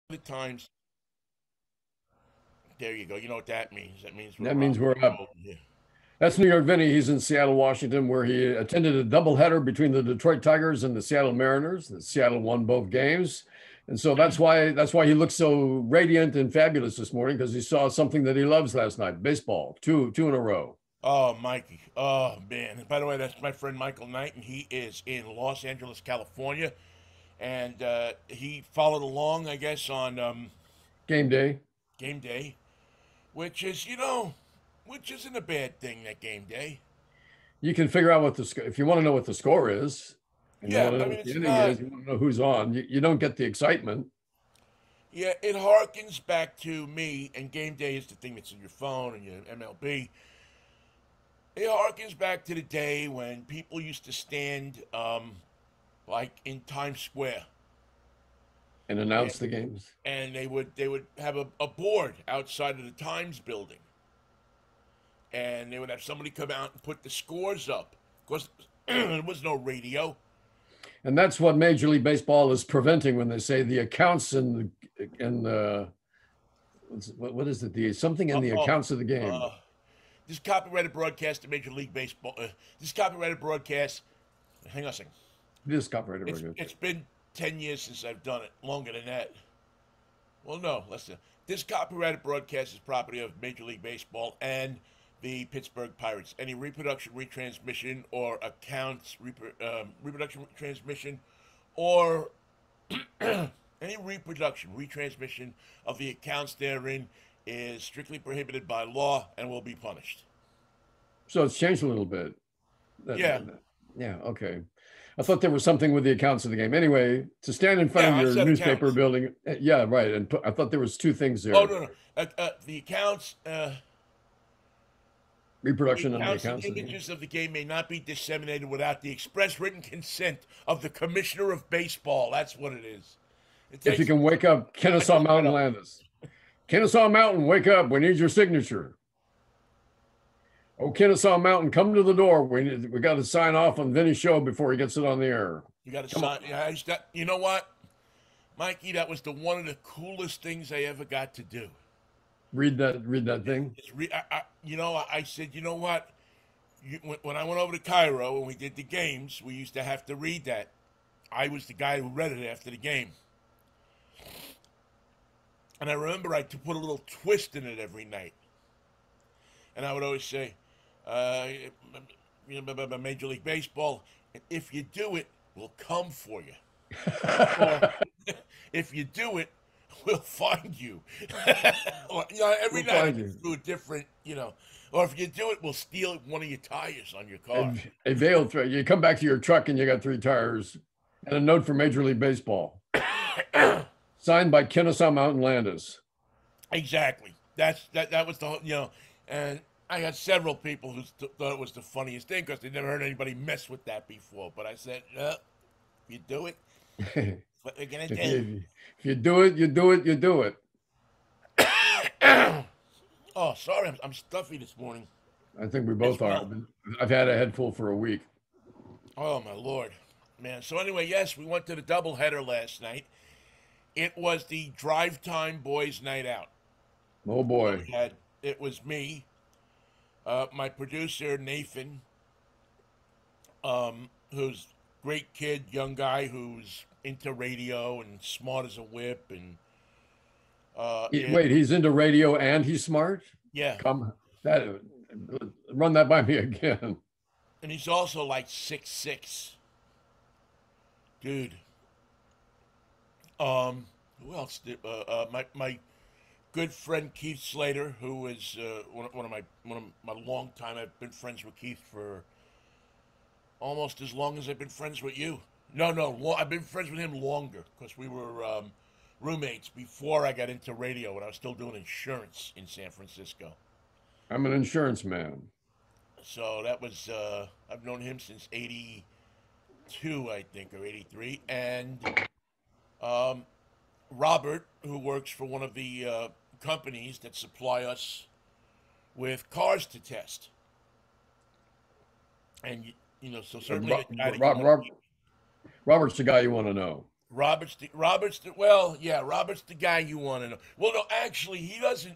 the Times. There you go. You know what that means? That means we're That means rocking we're and up. rolling here. That's New York Vinnie. He's in Seattle, Washington, where he attended a doubleheader between the Detroit Tigers and the Seattle Mariners. The Seattle won both games. And so that's why he looks so radiant and fabulous this morning, because he saw something that he loves last night, baseball, two in a row. Oh, Mikey. Oh, man. By the way, that's my friend Michael Knight, and he is in Los Angeles, California. And he followed along, I guess, on Game day. game day, which is, which isn't a bad thing, that game day. You can figure out what the score, if you want to know what the score is, and you Yeah, want to I know mean, what the it's inning not. is, you want to know who's on. You don't get the excitement. Yeah, it harkens back to me, and game day is the thing that's in your phone and your MLB. It harkens back to the day when people used to stand, like in Times Square, And and, announce the games. they would have a board outside of the Times building, and they would have somebody come out and put the scores up. Of course, there was no radio. And that's what Major League Baseball is preventing when they say the accounts and what is it? The something in Uh, the oh, accounts of the game. uh, this copyrighted broadcast to Major League Baseball. This copyrighted broadcast. Hang on a second. This copyrighted It's record. it's been 10 years since I've done it. Longer than that. Well, no, listen. This copyrighted broadcast is property of Major League Baseball and the Pittsburgh Pirates. Any reproduction, retransmission, or reproduction, retransmission, or any reproduction, retransmission of the accounts therein is strictly prohibited by law and will be punished. So it's changed a little bit. Yeah, Yeah, okay. I thought there was something with the accounts of the game. Anyway, to stand in front yeah, of I your said newspaper accounts. building, yeah, right. And I thought there was two things Oh there: no, no, the accounts. The reproduction of the accounts and accounts of the game. images of the game may not be disseminated without the express written consent of the Commissioner of Baseball. That's what it is. It If you takes. can wake up, I Kennesaw just read Mountain up. Landis. Kennesaw Mountain, wake up. We need your signature. Oh, Kennesaw Mountain, come to the door. We got to sign off on Vinny's show before he gets it on the air. You got to Come on. sign. Yeah, you know what, Mikey? That was the one of the coolest things I ever got to do. Read that thing. I said, you know what? When I went over to Cairo and we did the games, we used to have to read that. I was the guy who read it after the game. And I remember I to put a little twist in it every night. And I would always say, uh, Major League Baseball, if you do it, we'll come for you. Or if you do it, we'll find you. Or, every We'll night I find go you. through a different, or if you do it, we'll steal one of your tires on your car. A veiled threat. You come back to your truck and you got three tires and a note from Major League Baseball, signed by Kennesaw Mountain Landis. Exactly. That was the and I had several people who thought it was the funniest thing because they never heard anybody mess with that before. But I said, you do it, if what we're gonna do. you if you do it, you do it, you do it. Oh, sorry, I'm stuffy this morning I think we as both are. well. I've had a head full for a week. Oh my lord, man. So anyway, yes, we went to the doubleheader last night. It was the drive time boys' night out. Oh So boy. we had it was me, my producer Nathan, who's great kid, young guy who's into radio and smart as a whip, and yeah, Wait, he's into radio and he's smart? yeah, Come that run that by me again. and he's also like 6'6", dude. Who else did? My good friend Keith Slater, who is one of my long time. I've been friends with Keith for almost as long as I've been friends with you. No, no, I've been friends with him longer because we were roommates before I got into radio when I was still doing insurance in San Francisco. I'm an insurance man. So that was I've known him since '82, I think, or '83, and um, Robert, who works for one of the companies that supply us with cars to test, and so And certainly the guy that you want to meet. Robert's the guy you want to know. Well, yeah, Robert's the guy you want to know. Well, no, actually, he doesn't.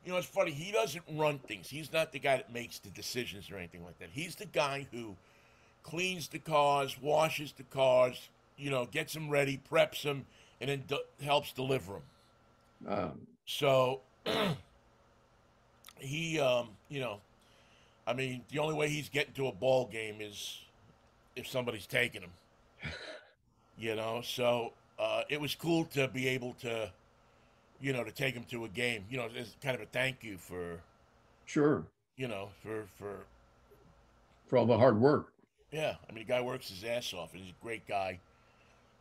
You know, it's funny. He doesn't run things. He's not the guy that makes the decisions or anything like that. He's the guy who cleans the cars, washes the cars, gets them ready, preps them, and then helps deliver them. Um, So he, I mean, the only way he's getting to a ball game is if somebody's taking him. So it was cool to be able to, to take him to a game. As kind of a thank you for, sure. for For all the hard work. yeah. I mean, the guy works his ass off, and he's a great guy.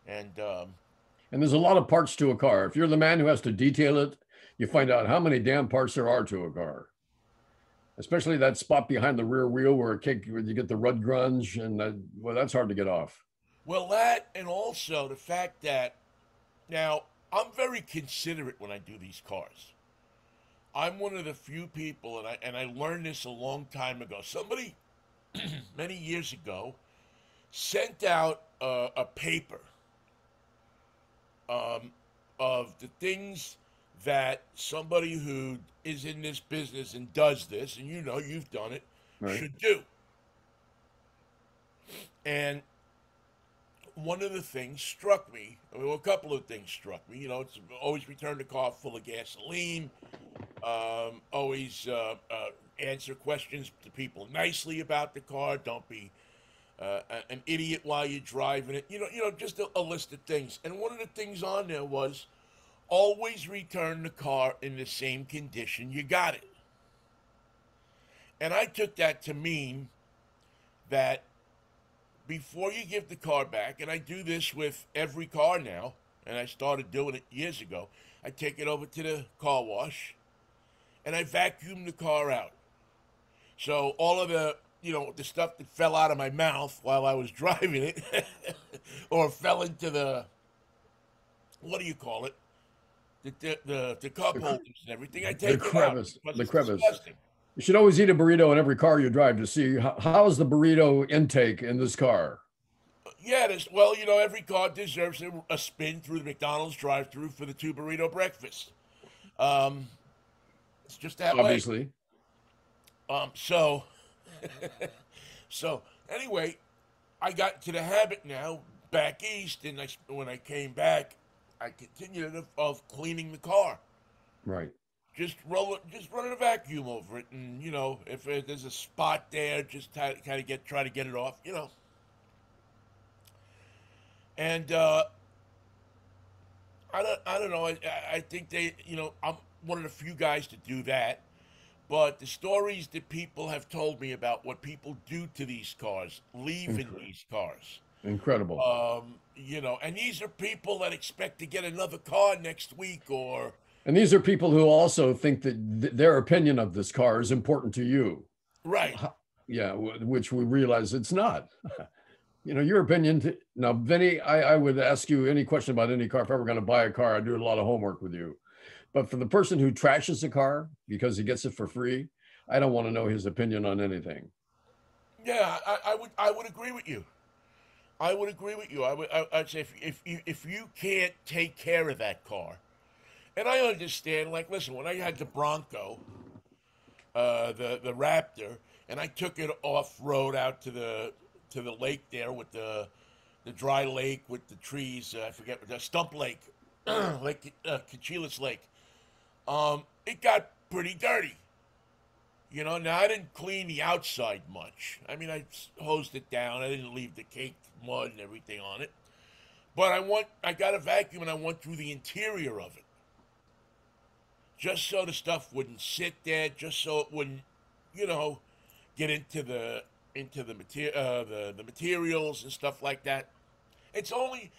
And And there's a lot of parts to a car. If you're the man who has to detail it, you find out how many damn parts there are to a car. Especially that spot behind the rear wheel where you get the rud grunge, and well, that's hard to get off. well, that and also the fact that now I'm very considerate when I do these cars. I'm one of the few people, and I learned this a long time ago. Somebody many years ago sent out a paper of the things that somebody who is in this business and does this, and you've done it, Right. should do. And one of the things struck me. Well, a couple of things struck me. It's always return the car full of gasoline. Always answer questions to people nicely about the car. Don't be an idiot while you're driving it. Just a list of things. And one of the things on there was always return the car in the same condition you got it. And I took that to mean that before you give the car back, and I do this with every car now, and I started doing it years ago, I take it over to the car wash and I vacuum the car out. So all of the stuff that fell out of my mouth while I was driving it or fell into the, what do you call it? The cup holders and everything, I take it out because The it's crevice. disgusting. You should always eat a burrito in every car you drive to see how's the burrito intake in this car. Yeah, every car deserves a spin through the McDonald's drive-through for the two burrito breakfast. It's just that way. Obviously. So, so anyway, I got into the habit now back east, and when I came back, I continued of cleaning the car. Right. Just running a vacuum over it, and if there's a spot there, just try to get it off, And I don't know. I think I'm one of the few guys to do that. But the stories that people have told me about what people do to these cars, leave in these cars, Incredible. and these are people that expect to get another car next week or. And these are people who also think that their opinion of this car is important to you. Right. Yeah, which we realize it's not. Your opinion. Now, Vinny, I would ask you any question about any car. If I were going to buy a car, I'd do a lot of homework with you. But for the person who trashes a car because he gets it for free, I don't want to know his opinion on anything. Yeah, I would agree with you. I would agree with you. I'd say if you can't take care of that car, and I understand. Like, listen, when I had the Bronco, the Raptor, and I took it off road out to the lake there with the dry lake with the trees. I forget the Stump Lake, Lake Cachilas Lake. It got pretty dirty. Now I didn't clean the outside much. I mean, I hosed it down. I didn't leave the caked mud and everything on it. But I got a vacuum and I went through the interior of it. Just so the stuff wouldn't sit there, just so it wouldn't, get into the the materials and stuff like that. It's only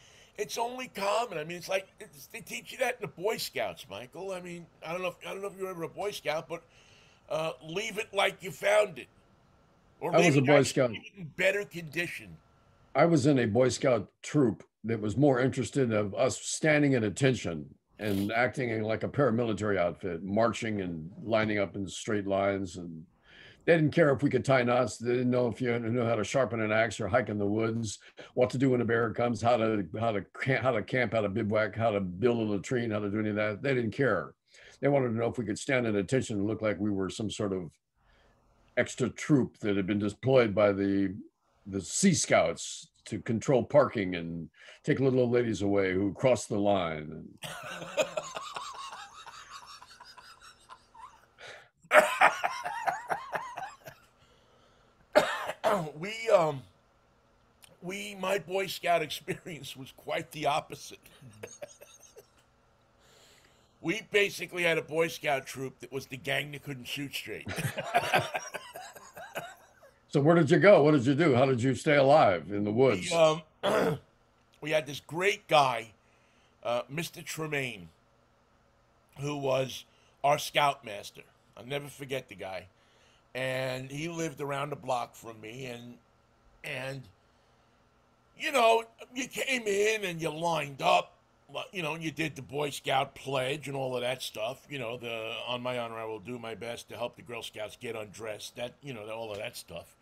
common. I mean, they teach you that in the Boy Scouts, Michael. I mean, I don't know if you're ever a Boy Scout, but leave it like you found it, or I was a Boy Scout. Leave it in better condition. I was in a Boy Scout troop that was more interested of us standing at attention and acting like a paramilitary outfit, marching and lining up in straight lines. And They didn't care if we could tie knots. They didn't know if you know how to sharpen an axe or hike in the woods, what to do when a bear comes, how to camp, how to bivouac, how to build a latrine, how to do any of that. They didn't care. They wanted to know if we could stand at attention and look like we were some sort of extra troop that had been deployed by the Sea Scouts to control parking and take little old ladies away who crossed the line. we my Boy Scout experience was quite the opposite. We basically had a Boy Scout troop that was the gang that couldn't shoot straight. So where did you go? What did you do? How did you stay alive in the we woods? we had this great guy, Mr. Tremaine, who was our scoutmaster. I'll never forget the guy, and he lived around the block from me, and you know, you came in and you lined up, you know, and you did the Boy Scout pledge and all of that stuff. You know, the on my honor, I will do my best to help the Girl Scouts get undressed. That, you know, all of that stuff.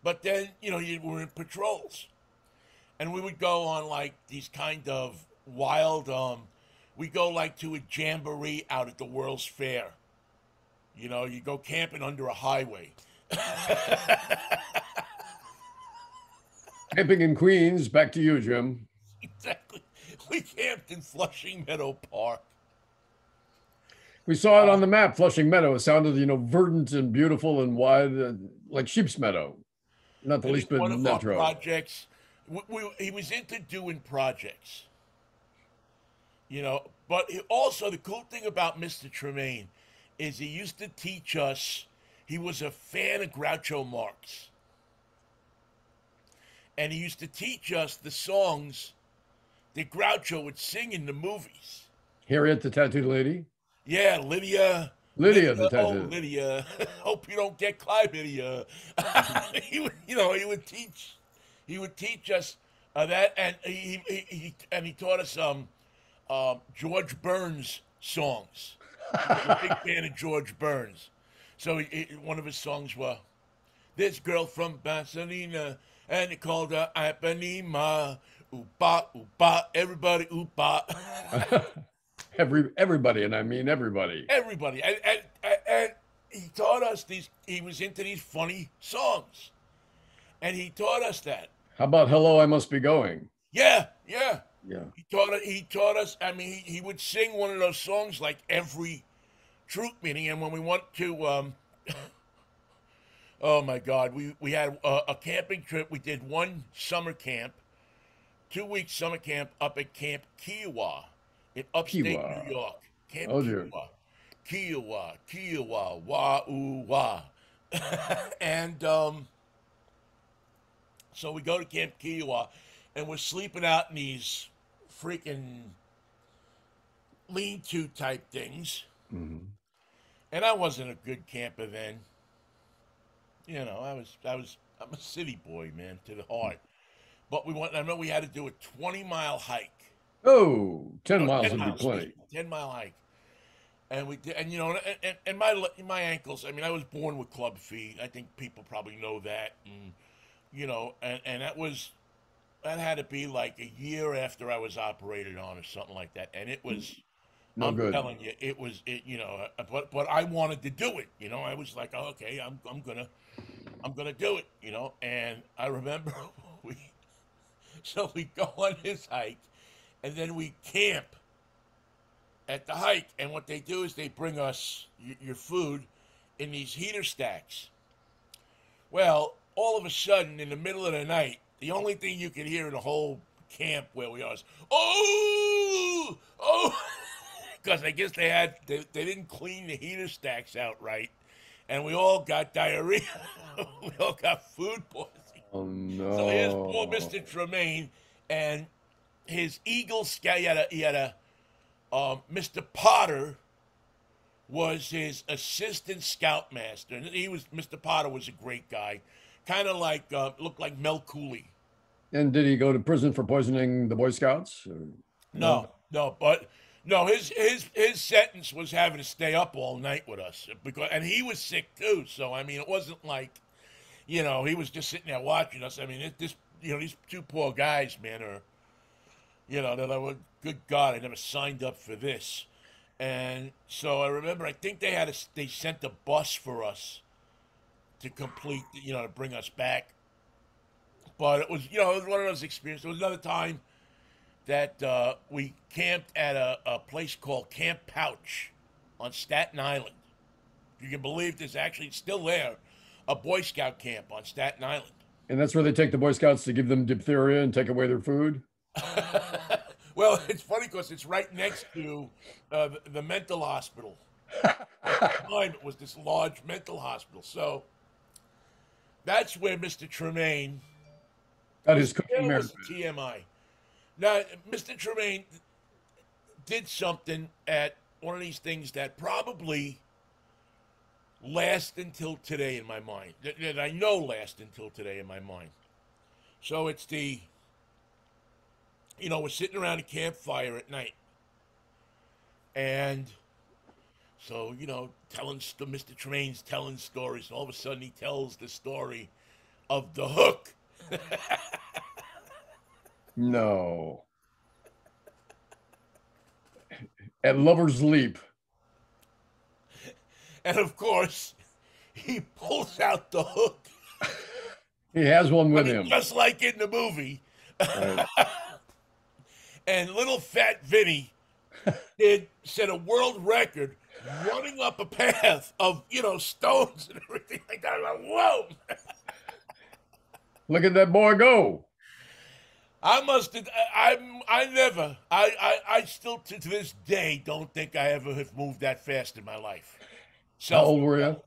But then, you know, you were in patrols, and we would go on like these kind of wild. We go like to a jamboree out at the World's Fair. You know, you go camping under a highway. Camping in Queens. Back to you, Jim. Exactly. We camped in Flushing Meadow Park. We saw it on the map, Flushing Meadow. It sounded, verdant and beautiful and wide, like Sheep's Meadow. Not the I least think bit one of our metro. projects, he was into doing projects, you know. But also, the cool thing about Mr. Tremaine is he used to teach us. He was a fan of Groucho Marx, and he used to teach us the songs that Groucho would sing in the movies. Harriet the Tattooed Lady. Yeah, Lydia. Lydia the Oh, Tattooed. Lydia. Hope you don't get chlamydia. He would teach us that, and he taught us George Burns songs. He was a big fan of George Burns. So one of his songs was "This Girl from Pasadena," and he called her Ipanema. Oopa, oopa, everybody oopa. Everybody, and I mean everybody. Everybody. And he taught us these, he was into these funny songs. And he taught us that. How about Hello, I Must Be Going? Yeah, yeah. Yeah. He taught us, I mean, he would sing one of those songs like every troop meeting. And when we went to, oh my God, we had a camping trip. We did one summer camp, 2 week summer camp up at Camp Kiowa in upstate Kiowa. New York. Camp Oh, dear. Kiowa, Kiowa, wah, ooh, wah. And so we go to Camp Kiowa, and we're sleeping out in these freaking lean-to type things. Mhm. And I wasn't a good camper then. You know, I'm a city boy, man, to the heart. But I know we had to do a 20-mile hike. Oh, 10 No, miles 10 would be miles, plenty. 10-mile hike. And we did, and you know, and my ankles. I mean, I was born with club feet. I think people probably know that, and you know, and that had to be like a year after I was operated on or something like that. And it was, No I'm good. telling you, it was, you know, but I wanted to do it. You know, I was like, oh, okay, I'm gonna do it. You know, and I remember we go on this hike, and then we camp at the hike, and what they do is they bring us your food in these heater stacks. Well, all of a sudden, in the middle of the night, the only thing you could hear in the whole camp where we are is, oh, oh, because I guess they didn't clean the heater stacks out right, and we all got diarrhea. We all got food poisoning. Oh, So here's poor no. Mr. Tremaine and his Eagle Scout. He had a Mr. Potter was his assistant scoutmaster, and Mr. Potter was a great guy, kind of like looked like Mel Cooley. And did he go to prison for poisoning the Boy Scouts? Or, No, no? no, but No, his sentence was having to stay up all night with us because, and he was sick too. So I mean, it wasn't like, he was just sitting there watching us. I mean, these two poor guys, man, are, they're like, good God, I never signed up for this. And so I remember, I think they sent a bus for us to complete, to bring us back. But it was, it was one of those experiences. There was another time that we camped at a place called Camp Pouch on Staten Island. You can believe this, actually, it's still there, a Boy Scout camp on Staten Island. And that's where they take the Boy Scouts to give them diphtheria and take away their food. Well, it's funny because it's right next to the mental hospital. At the time, it was this large mental hospital. So that's where Mr. Tremaine. That is cooking was TMI. Now, Mr. Tremaine did something at one of these things that probably last until today in my mind. That I know last until today in my mind. So it's we're sitting around a campfire at night. And so, Mr. Tremaine's telling stories. And all of a sudden he tells the story of the hook. No. At Lover's Leap. And of course, he pulls out the hook. He has one with him. Just like in the movie. Right. And little fat Vinnie set a world record running up a path of, stones and everything like that. I'm like, whoa. Look at that boy go. I must have, I still to this day don't think I ever have moved that fast in my life. So, how old were you?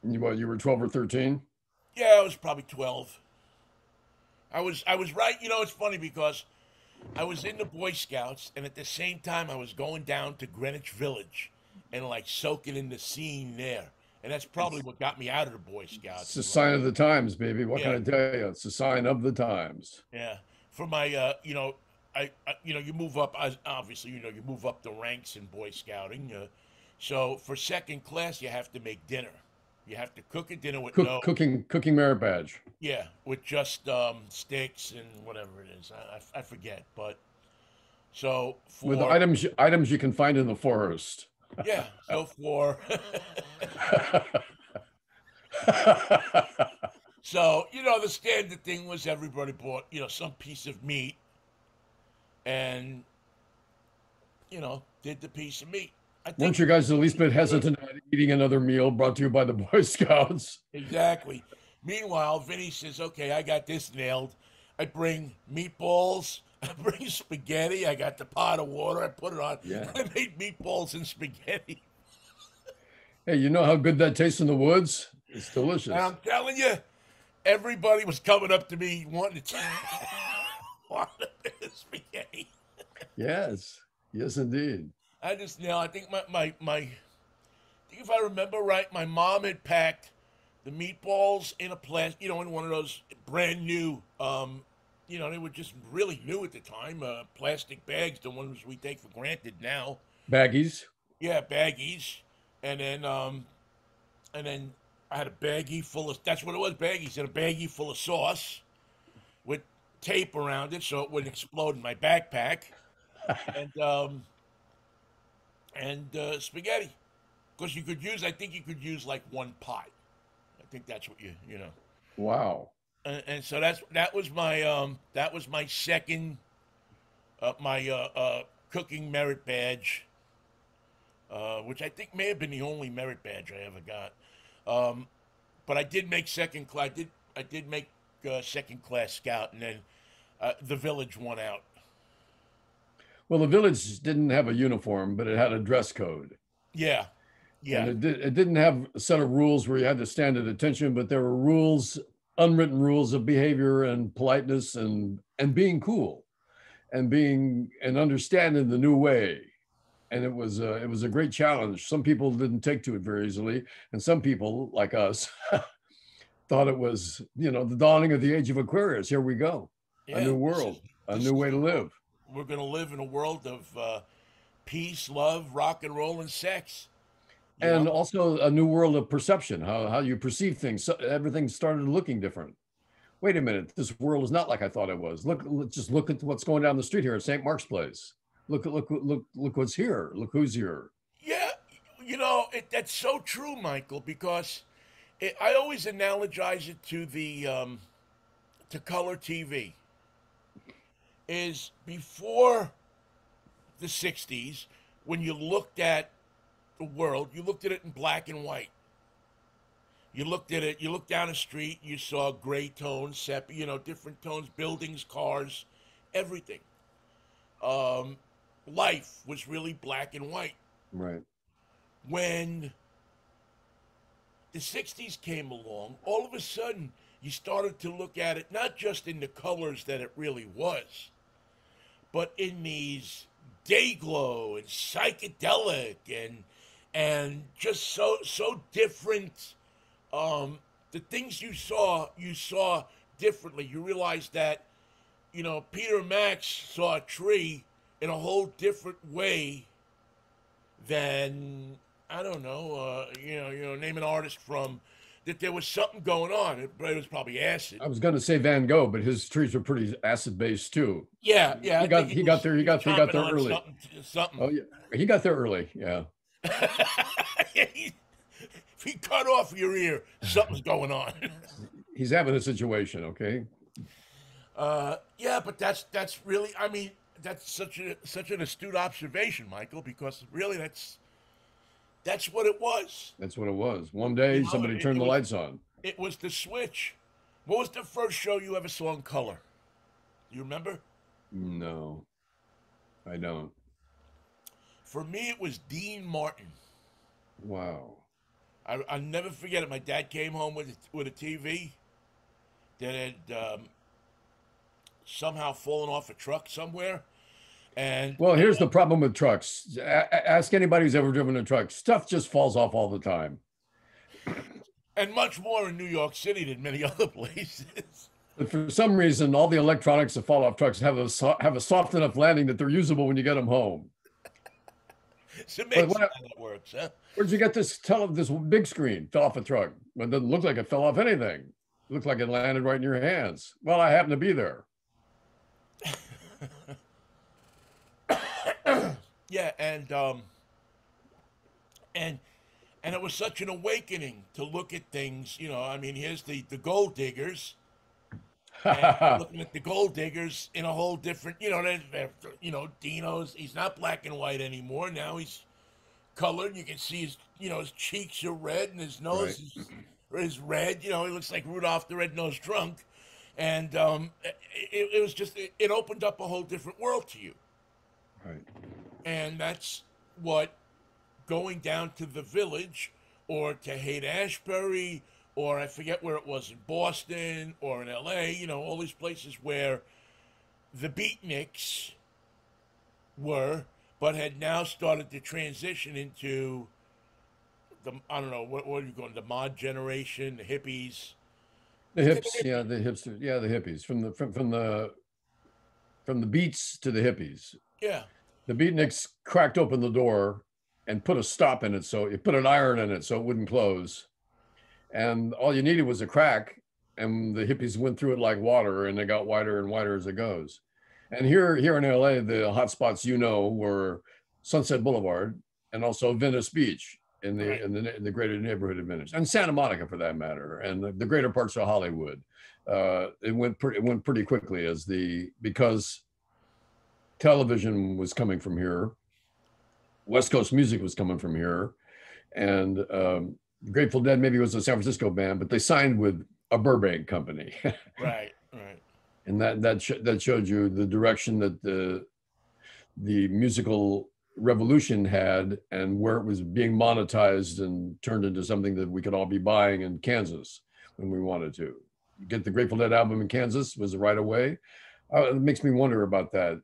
You were 12 or 13? Yeah, I was probably 12. I was right. It's funny because I was in the Boy Scouts, and at the same time, I was going down to Greenwich Village and like soaking in the scene there. And that's probably what got me out of the Boy Scouts. It's a sign of the times, baby. What can I tell you? It's a sign of the times. Yeah. For my, you move up. Obviously, you move up the ranks in Boy Scouting. So for second class, you have to make dinner. You have to cook a dinner with cooking merit badge. Yeah, with just sticks and whatever it is. I forget, but so with items you can find in the forest. Yeah, so for so the standard thing was everybody bought some piece of meat and did the piece of meat. Weren't you guys the least bit hesitant about eating another meal brought to you by the Boy Scouts? Exactly. Meanwhile, Vinny says, okay, I got this nailed. I bring meatballs. I bring spaghetti. I got the pot of water. I put it on. Yeah. I made meatballs and spaghetti. Hey, you know how good that tastes in the woods? It's delicious. And I'm telling you, everybody was coming up to me wanting to want a bit of spaghetti. Yes. Yes, indeed. I think my if I remember right, my mom had packed the meatballs in a plastic, in one of those brand new, they were just really new at the time, plastic bags, the ones we take for granted now. Baggies. Yeah, baggies, and then I had a baggie full of, that's what it was, baggies, and a baggie full of sauce with tape around it so it wouldn't explode in my backpack, and spaghetti, because I think you could use like one pot. I think that's what you know. Wow. And so that was my second cooking merit badge, which I think may have been the only merit badge I ever got. But I did make second class. I did make second class scout, and then the village won out. Well, the village didn't have a uniform, but it had a dress code. Yeah. Yeah. And it didn't have a set of rules where you had to stand at attention, but there were rules, unwritten rules of behavior and politeness and being cool and understanding the new way. And it was a great challenge. Some people didn't take to it very easily, and some people, like us, thought it was, the dawning of the age of Aquarius. Here we go. Yeah, a new world, a new way to live. we're going to live in a world of peace, love, rock and roll, and sex. You And know? also a new world of perception, how you perceive things. So everything started looking different. Wait a minute, this world is not like I thought it was. Just look at what's going down the street here at St. Mark's Place. Look what's here. Look who's here. Yeah, that's so true, Michael. Because I always analogize it to the to color TV. Is before the '60s when you looked at the world, you looked at it in black and white. You looked at it. You looked down the street. You saw gray tones, sepia, different tones, buildings, cars, everything. Um, Life was really black and white. Right. When the '60s came along, all of a sudden you started to look at it not just in the colors that it really was, but in these day glow and psychedelic and just so different. The things you saw differently. You realized that, Peter Max saw a tree in a whole different way than, I don't know, name an artist from that. There was something going on. It was probably acid. I was going to say Van Gogh, but his trees were pretty acid based too. Yeah, yeah. He I think got he was he got chomping there on early. Something. Oh yeah, he got there early. Yeah. If he cut off your ear, something's going on. He's having a situation. Okay. Yeah, but that's really. I mean, that's such an astute observation, Michael, because really that's what it was. That's what it was. One day somebody turned the lights on. It was the switch. What was the first show you ever saw in color? Do you remember? No, I don't. For me, it was Dean Martin. Wow. I'll never forget it. My dad came home with a TV that had somehow fallen off a truck somewhere. And well, here's the problem with trucks. Ask anybody who's ever driven a truck. Stuff just falls off all the time. And much more in New York City than many other places. But for some reason, all the electronics that fall off trucks have a soft enough landing that they're usable when you get them home. It's amazing how that works, huh? Where'd you get this big screen? Fell off a truck. It doesn't look like it fell off anything. It looked like it landed right in your hands. Well, I happen to be there. Yeah, and it was such an awakening to look at things. I mean, here's the gold diggers. And looking at the gold diggers in a whole different, Dino's. He's not black and white anymore. Now he's colored. You can see his cheeks are red and his nose is red. He looks like Rudolph the Red-Nosed Drunk. And it was just it opened up a whole different world to you. Right. And that's what going down to the Village or to Haight-Ashbury, or I forget where it was, in Boston or in LA, all these places where the beatniks were, but had now started to transition into I don't know, what are you going, the mod generation, the hippies. The hips, yeah, the hipsters, yeah, the hippies, from the beats to the hippies. Yeah. The beatniks cracked open the door and put a stop in it, so you put an iron in it so it wouldn't close. And all you needed was a crack, and the hippies went through it like water, and they got wider and wider as it goes. And here in LA, the hot spots were Sunset Boulevard and also Venice Beach in the greater neighborhood of Venice, and Santa Monica for that matter, and the greater parts of Hollywood. It went pretty quickly because television was coming from here, West Coast music was coming from here, and Grateful Dead maybe was a San Francisco band, but they signed with a Burbank company. Right. And that showed you the direction that the musical revolution had, and where it was being monetized and turned into something that we could all be buying in Kansas when we wanted to. Get the Grateful Dead album in Kansas was right away. It makes me wonder about that.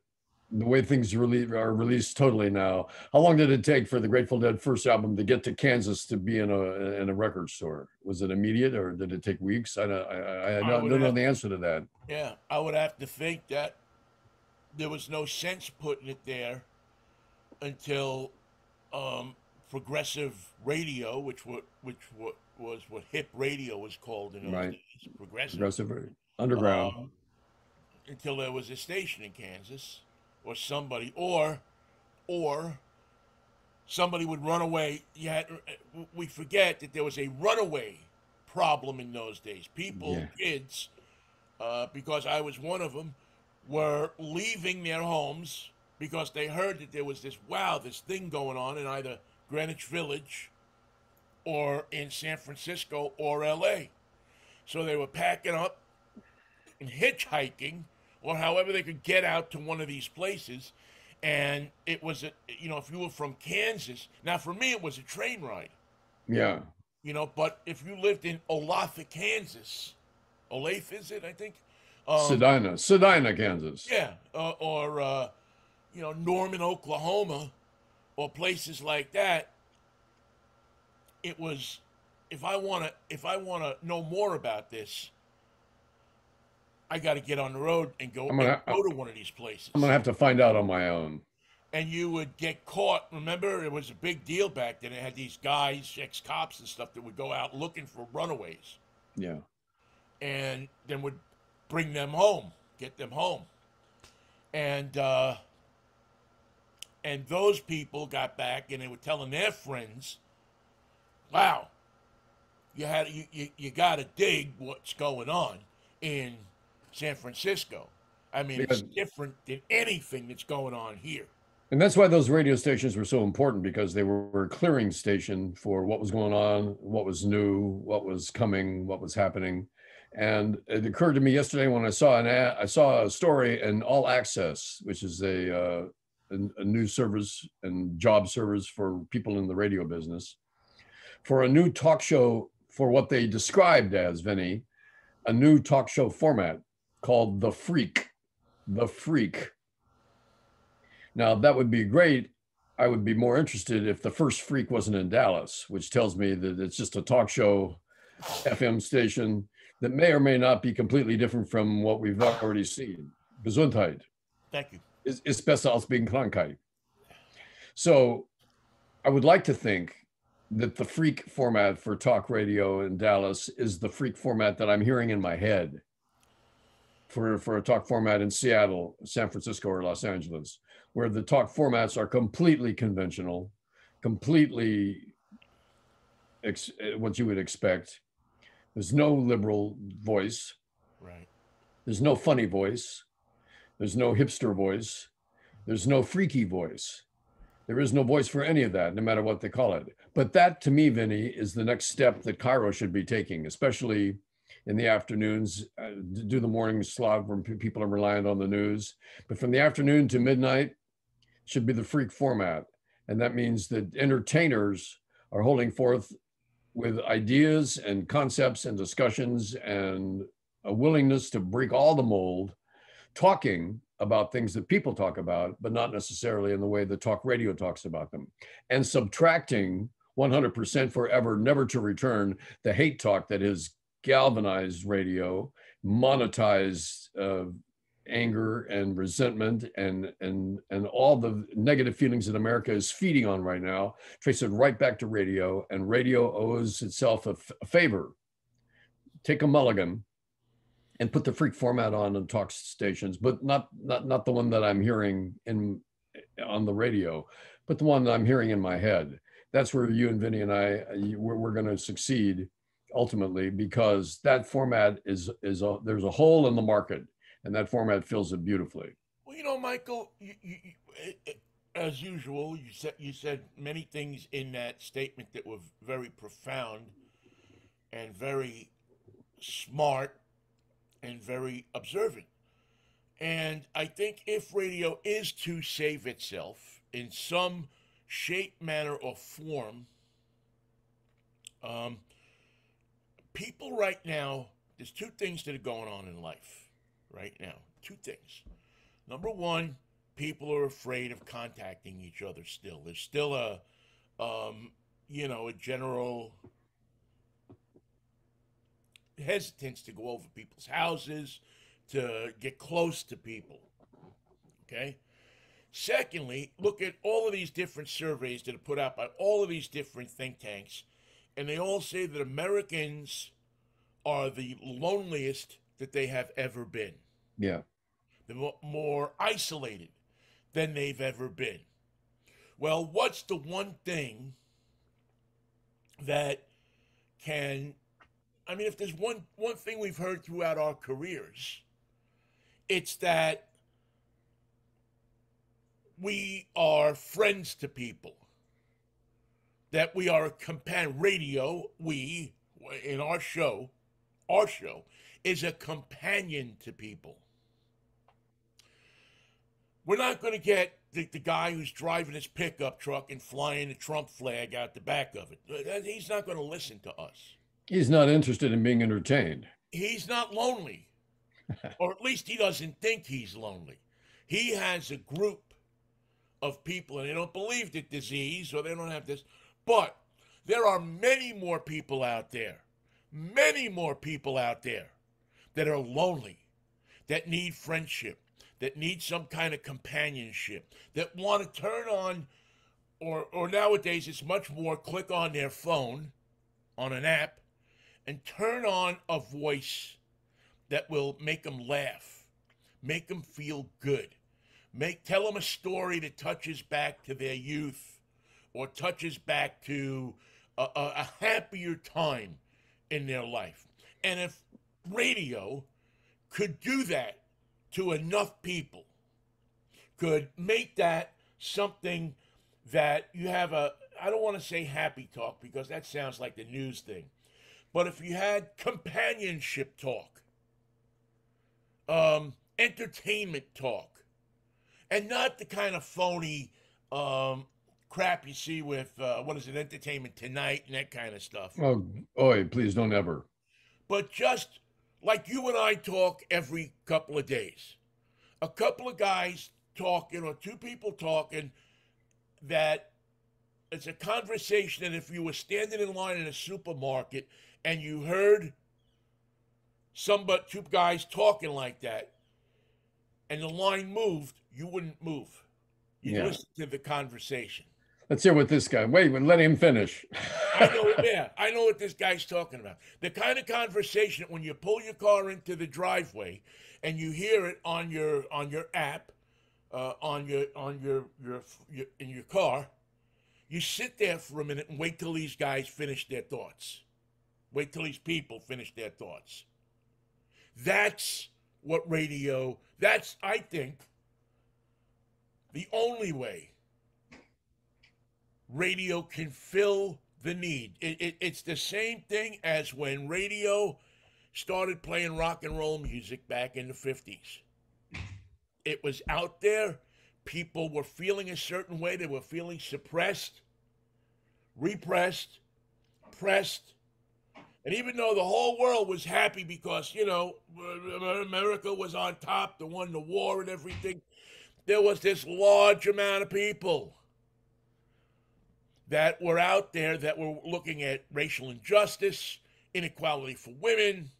The way things are released totally now. How long did it take for the Grateful Dead first album to get to Kansas to be in a record store? Was it immediate, or did it take weeks? I don't know the answer to that. Yeah, I would have to think that there was no sense putting it there until progressive radio, was what hip radio was called in those Right. days, progressive, Progressive underground. um, until there was a station in Kansas, or or somebody would run away. We forget that there was a runaway problem in those days. People, Yeah. kids, because I was one of them, were leaving their homes because they heard that there was this thing going on in either Greenwich Village or in San Francisco or LA. So they were packing up and hitchhiking or however they could get out to one of these places. And it was, if you were from Kansas, now for me, it was a train ride, Yeah. but if you lived in Olathe, Kansas, Olathe, is it, I think? Um, Sedina, Kansas. yeah, or Norman, Oklahoma, or places like that. It was if I want to know more about this, I got to get on the road and I'm gonna go to one of these I'm gonna places. have to find out on my own. And you would get caught. Remember, it was a big deal back then. It had these guys, ex-cops and stuff, that would go out looking for runaways, Yeah. and then would bring them home, get them home, and those people got back and they were telling their friends, "Wow, you got to dig what's going on in San Francisco. I mean, it's Because different than anything that's going on here." And that's why those radio stations were so important, because they were a clearing station for what was going on, what was new, what was coming, what was happening. And it occurred to me yesterday when I saw a story in All Access, which is a news service and job service for people in the radio business, for a new talk show, for what they described as, Vinny, a new talk show format called The Freak. The Freak. Now, that would be great. I would be more interested if the first freak wasn't in Dallas, which tells me that it's just a talk show FM station that may or may not be completely different from what we've already seen. Gesundheit Thank you. ist besser als being Krankheit. So I would like to think that the freak format for talk radio in Dallas is the freak format that I'm hearing in my head for a talk format in Seattle, San Francisco, or Los Angeles, where the talk formats are completely conventional, completely what you would expect. There's no liberal voice. Right. There's no funny voice. There's no hipster voice. There's no freaky voice. There is no voice for any of that, no matter what they call it. But that, to me, Vinny, is the next step that Cairo should be taking, especially in the afternoons. Do the morning slot when people are reliant on the news. But from the afternoon to midnight should be the freak format. And that means that entertainers are holding forth with ideas and concepts and discussions and a willingness to break all the mold, talking about things that people talk about, but not necessarily in the way that talk radio talks about them, and subtracting 100% forever, never to return, the hate talk that has galvanized radio, monetized anger and resentment and all the negative feelings that America is feeding on right now. Trace it right back to radio, and radio owes itself a favor. Take a mulligan and put the freak format on talk stations, but not the one that I'm hearing on the radio, but the one that I'm hearing in my head. That's where you and Vinny and we're going to succeed ultimately, because that format there's a hole in the market, and that format fills it beautifully. Well, Michael, as usual, you said many things in that statement that were very profound and very smart and very observant. And I think if radio is to save itself in some shape, manner, or form, people right now, there's two things that are going on in life right now. Two things. Number one, people are afraid of contacting each other still. There's still a general hesitance to go over people's houses, to get close to people. Okay? Secondly, look at all of these different surveys that are put out by all of these different think tanks, and they all say that Americans are the loneliest that they have ever been. Yeah. They're more isolated than they've ever been. Well, what's the one thing that can, I mean, if there's one thing we've heard throughout our careers, it's that we are friends to people, that we are a companion. Radio, we, in our show is a companion to people. We're not going to get the guy who's driving his pickup truck and flying the Trump flag out the back of it. He's not going to listen to us. He's not interested in being entertained. He's not lonely, or at least he doesn't think he's lonely. He has a group of people, and they don't believe the disease, or they don't have this, but there are many more people out there, that are lonely, that need friendship, that need some kind of companionship, that want to turn on, or nowadays it's much more click on their phone, on an app, and turn on a voice that will make them laugh, make them feel good, tell them a story that touches back to their youth, or touches back to a happier time in their life. And if radio could do that to enough people, could make that something that you have I don't want to say happy talk because that sounds like the news thing, but if you had companionship talk, entertainment talk, and not the kind of phony crap you see with, what is it, Entertainment Tonight and that kind of stuff. Oh, oi, please don't ever. But just like you and I talk every couple of days. A couple of guys talking, or two people talking, that it's a conversation that if you were standing in line in a supermarket and you heard two guys talking like that, and the line moved, you wouldn't move. You listen to the conversation. Let's hear what this guy. Wait, let him finish. I know what this guy's talking about. The kind of conversation that when you pull your car into the driveway and you hear it on your app, in your car, you sit there for a minute and wait till these guys finish their thoughts. Wait till these people finish their thoughts. That's what radio. That's, I think, the only way radio can fill the need. It's the same thing as when radio started playing rock and roll music back in the 50s. It was out there. People were feeling a certain way. They were feeling suppressed, repressed, pressed. And even though the whole world was happy because, America was on top, they won the war and everything, there was this large amount of people that were out there that were looking at racial injustice, inequality for women,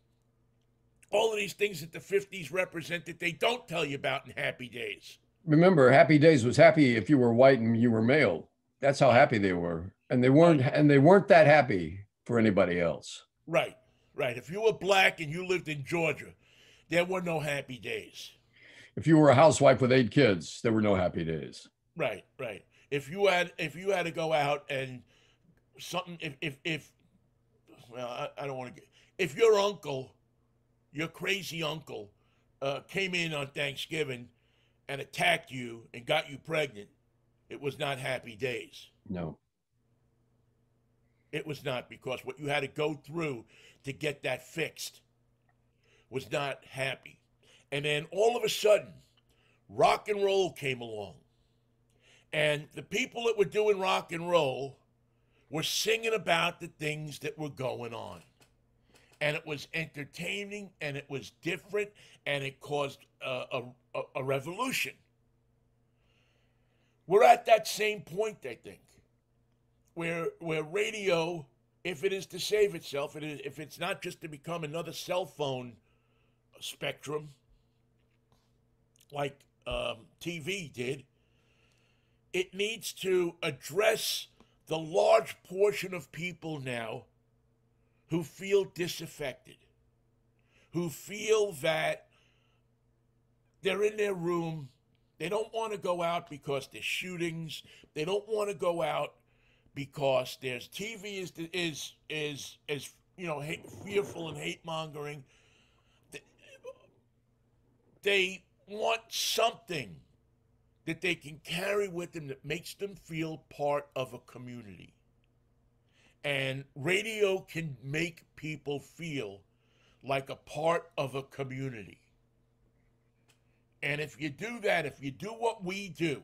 all of these things that the 50s represented, they don't tell you about in Happy Days. Remember, Happy Days was happy if you were white and you were male. That's how happy they were. And they weren't that happy for anybody else. Right. If you were black and you lived in Georgia, there were no Happy Days. If you were a housewife with 8 kids, there were no Happy Days. Right. If you had to go out and something, I don't want to get, if your uncle, your crazy uncle, came in on Thanksgiving and attacked you and got you pregnant, it was not Happy Days. No. It was not, because what you had to go through to get that fixed was not happy. And then all of a sudden, rock and roll came along. And the people that were doing rock and roll were singing about the things that were going on. And it was entertaining, and it was different, and it caused a revolution. We're at that same point, I think, where radio, if it is to save itself, if it's not just to become another cell phone spectrum, like TV did. It needs to address the large portion of people now who feel disaffected, who feel that they're in their room. They don't want to go out because there's shootings. They don't want to go out because there's TV is fearful and hate mongering. They want something that they can carry with them that makes them feel part of a community. And radio can make people feel like a part of a community. And if you do that, if you do what we do,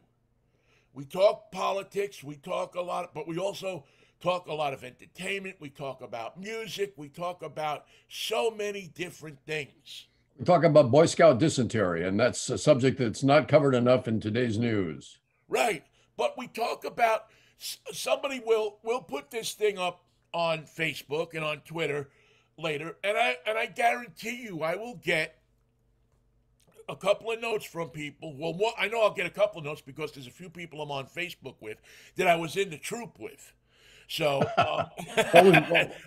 we talk politics, we talk a lot, but we also talk a lot of entertainment, we talk about music, we talk about so many different things. We're talking about Boy Scout dysentery, and that's a subject that's not covered enough in today's news. Right. But we talk about somebody will put this thing up on Facebook and on Twitter later, and I guarantee you I will get a couple of notes from people. Well, I know I'll get a couple of notes because there's a few people I'm on Facebook with that I was in the troop with. So,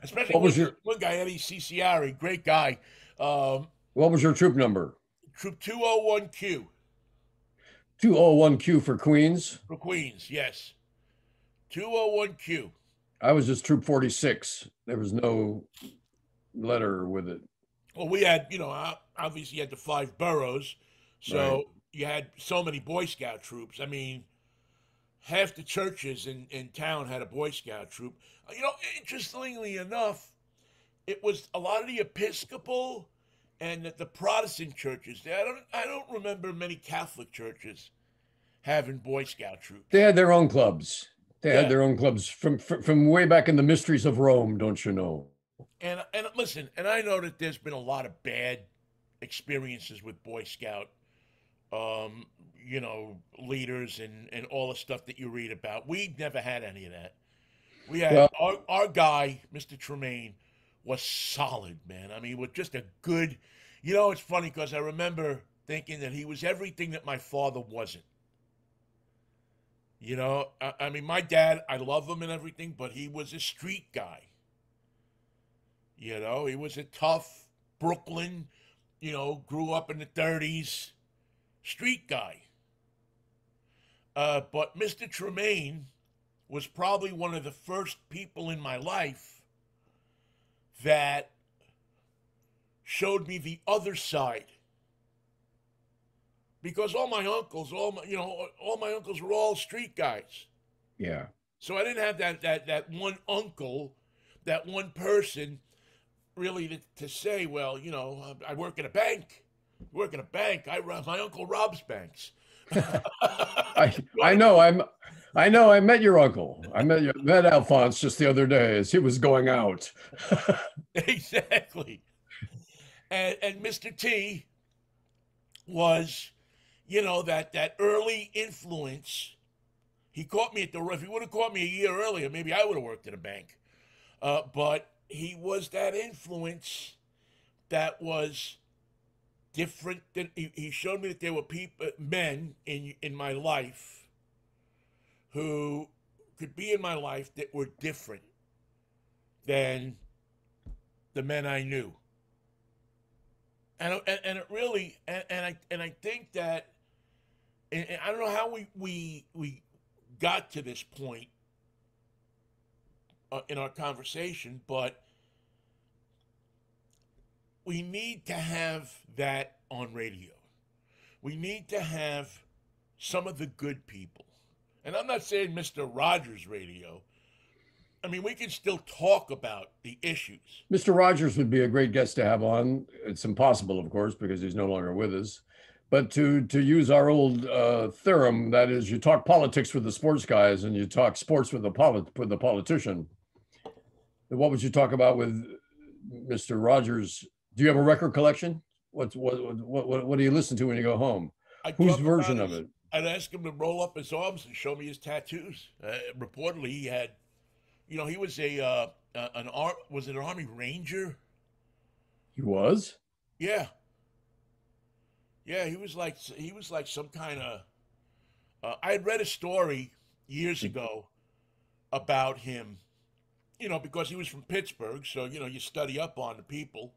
especially one guy, Eddie Ciciari, great guy. What was your troop number? Troop 201Q. 201Q for Queens? For Queens, yes. 201Q. I was just troop 46. There was no letter with it. Well, we had, obviously you had the 5 boroughs. So right. You had so many Boy Scout troops. I mean, half the churches in town had a Boy Scout troop. Interestingly enough, it was a lot of the Episcopal and the Protestant churches. I don't remember many Catholic churches having Boy Scout troops. They had their own clubs. They had their own clubs from way back in the mysteries of Rome, don't you know? And listen, and I know that there's been a lot of bad experiences with Boy Scout, leaders and all the stuff that you read about. We never had any of that. We had our guy, Mr. Tremaine, was solid, man. I mean, with just a good, it's funny because I remember thinking that he was everything that my father wasn't. I mean, my dad, I love him and everything, but he was a street guy. He was a tough Brooklyn, grew up in the 30s, street guy. But Mr. Tremaine was probably one of the first people in my life that showed me the other side. Because all my uncles were all street guys. Yeah. So I didn't have that one uncle, that one person really to say, well, I work at a bank. My uncle robs banks. I know. I met your uncle. I met Alphonse just the other day as he was going out. Exactly. And Mr. T was, that early influence. He caught me if he would have caught me a year earlier, maybe I would have worked at a bank. But he was that influence that was different than he showed me that there were men in my life who could be in my life that were different than the men I knew. And it really and I think that and I don't know how we got to this point in our conversation, but we need to have that on radio. We need to have some of the good people. And I'm not saying Mr. Rogers radio. I mean, we can still talk about the issues. Mr. Rogers would be a great guest to have on. It's impossible, of course, because he's no longer with us. But to use our old theorem, that is, you talk politics with the sports guys and you talk sports with the politician. What would you talk about with Mr. Rogers? Do you have a record collection? What do you listen to when you go home? Whose version of it? I'd ask him to roll up his arms and show me his tattoos. Reportedly, he had, he was was it an Army Ranger? He was? Yeah. Yeah, he was like some kind of. I had read a story years ago about him. Because he was from Pittsburgh, so you study up on the people,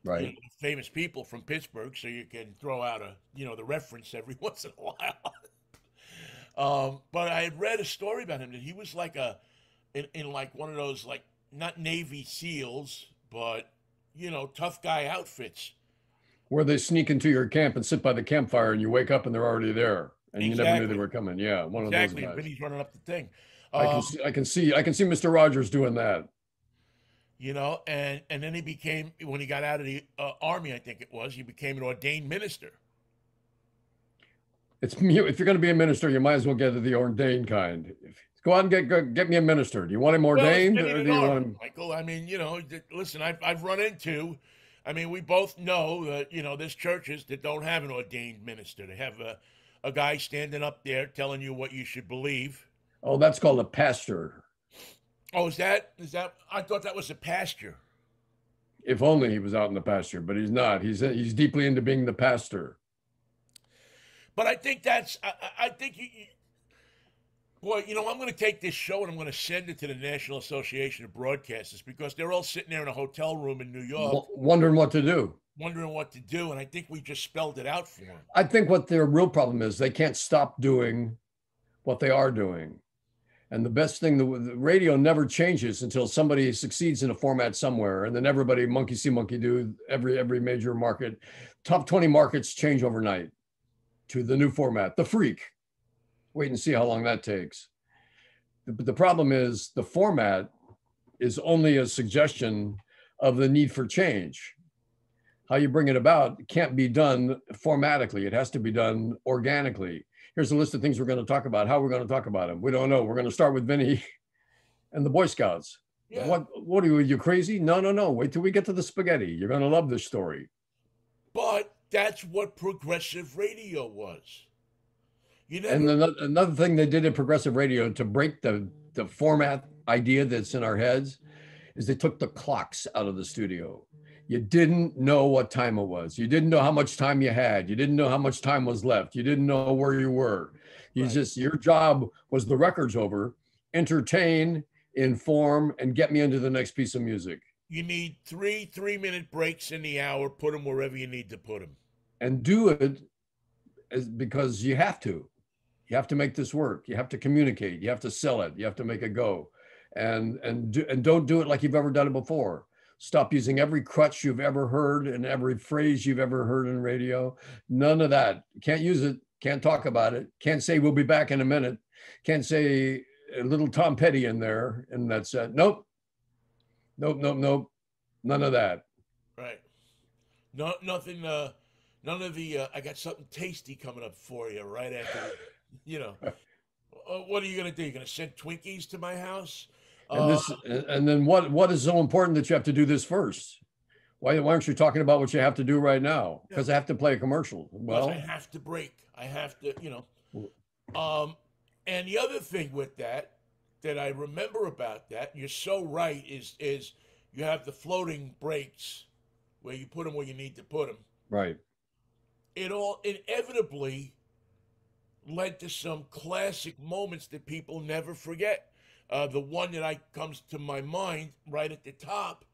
Right. famous people from Pittsburgh, so you can throw out the reference every once in a while. But I had read a story about him that he was like in like one of those like not Navy SEALs, but tough guy outfits. Where they sneak into your camp and sit by the campfire, and you wake up and they're already there, and you never knew they Exactly, were coming. Yeah, one of those exactly. And guys. Vinny's running up the thing. I can Um, see, I can see, I can see Mr. Rogers doing that. and then he became when he got out of the army, I think it was, he became an ordained minister. If you're going to be a minister, you might as well get the ordained kind. Go out and get me a minister. Do you want him Well, it's ordained, Vinny or the do you want Norman, him? Michael. I mean, listen, I've run into. I mean, we both know that there's churches that don't have an ordained minister. They have a guy standing up there telling you what you should believe. Oh, that's called a pastor. Oh, is that? I thought that was a pasture. If only he was out in the pasture, but he's not. He's deeply into being the pastor. But I think that's. I think boy, I'm going to take this show and I'm going to send it to the National Association of Broadcasters because they're all sitting there in a hotel room in New York Wondering what to do. wondering what to do, and I think we just spelled it out for them. I think what their real problem is, they can't stop doing what they are doing. And the best thing, the radio never changes until somebody succeeds in a format somewhere, and then everybody monkey see, monkey do. Every major market, top 20 markets change overnight to the new format, the freak. Wait and see how long that takes. But the problem is the format is only a suggestion of the need for change. How you bring it about can't be done formatically. It has to be done organically. Here's a list of things we're going to talk about. How we're going to talk about them, we don't know. We're going to start with Vinnie and the Boy Scouts. Yeah. What are you crazy? No. Wait till we get to the spaghetti. You're going to love this story. But that's what progressive radio was. And another thing they did in progressive radio to break the format idea that's in our heads is they took the clocks out of the studio. You didn't know what time it was. You didn't know how much time you had. You didn't know how much time was left. You didn't know where you were. Your job was the record's over, entertain, inform, and get me into the next piece of music. You need three-minute breaks in the hour. Put them wherever you need to put them. And do it because you have to. You have to make this work. You have to communicate. You have to sell it. You have to make it go. And don't do it like you've ever done it before. Stop using every crutch you've ever heard and every phrase you've ever heard in radio. None of that. Can't use it. Can't talk about it. Can't say we'll be back in a minute. Can't say a little Tom Petty in there. And that's it. Nope. None of that. Right. No, nothing. None of the. I got something tasty coming up for you right after. What are you gonna do? You're gonna send Twinkies to my house? And then what is so important that you have to do this first? Why aren't you talking about what you have to do right now? Because I have to play a commercial. Well, I have to break. I have to, And the other thing with that I remember about that, and you're so right, is you have the floating breaks where you put them where you need to put them. Right. It all inevitably led to some classic moments that people never forget. The one that comes to my mind right at the top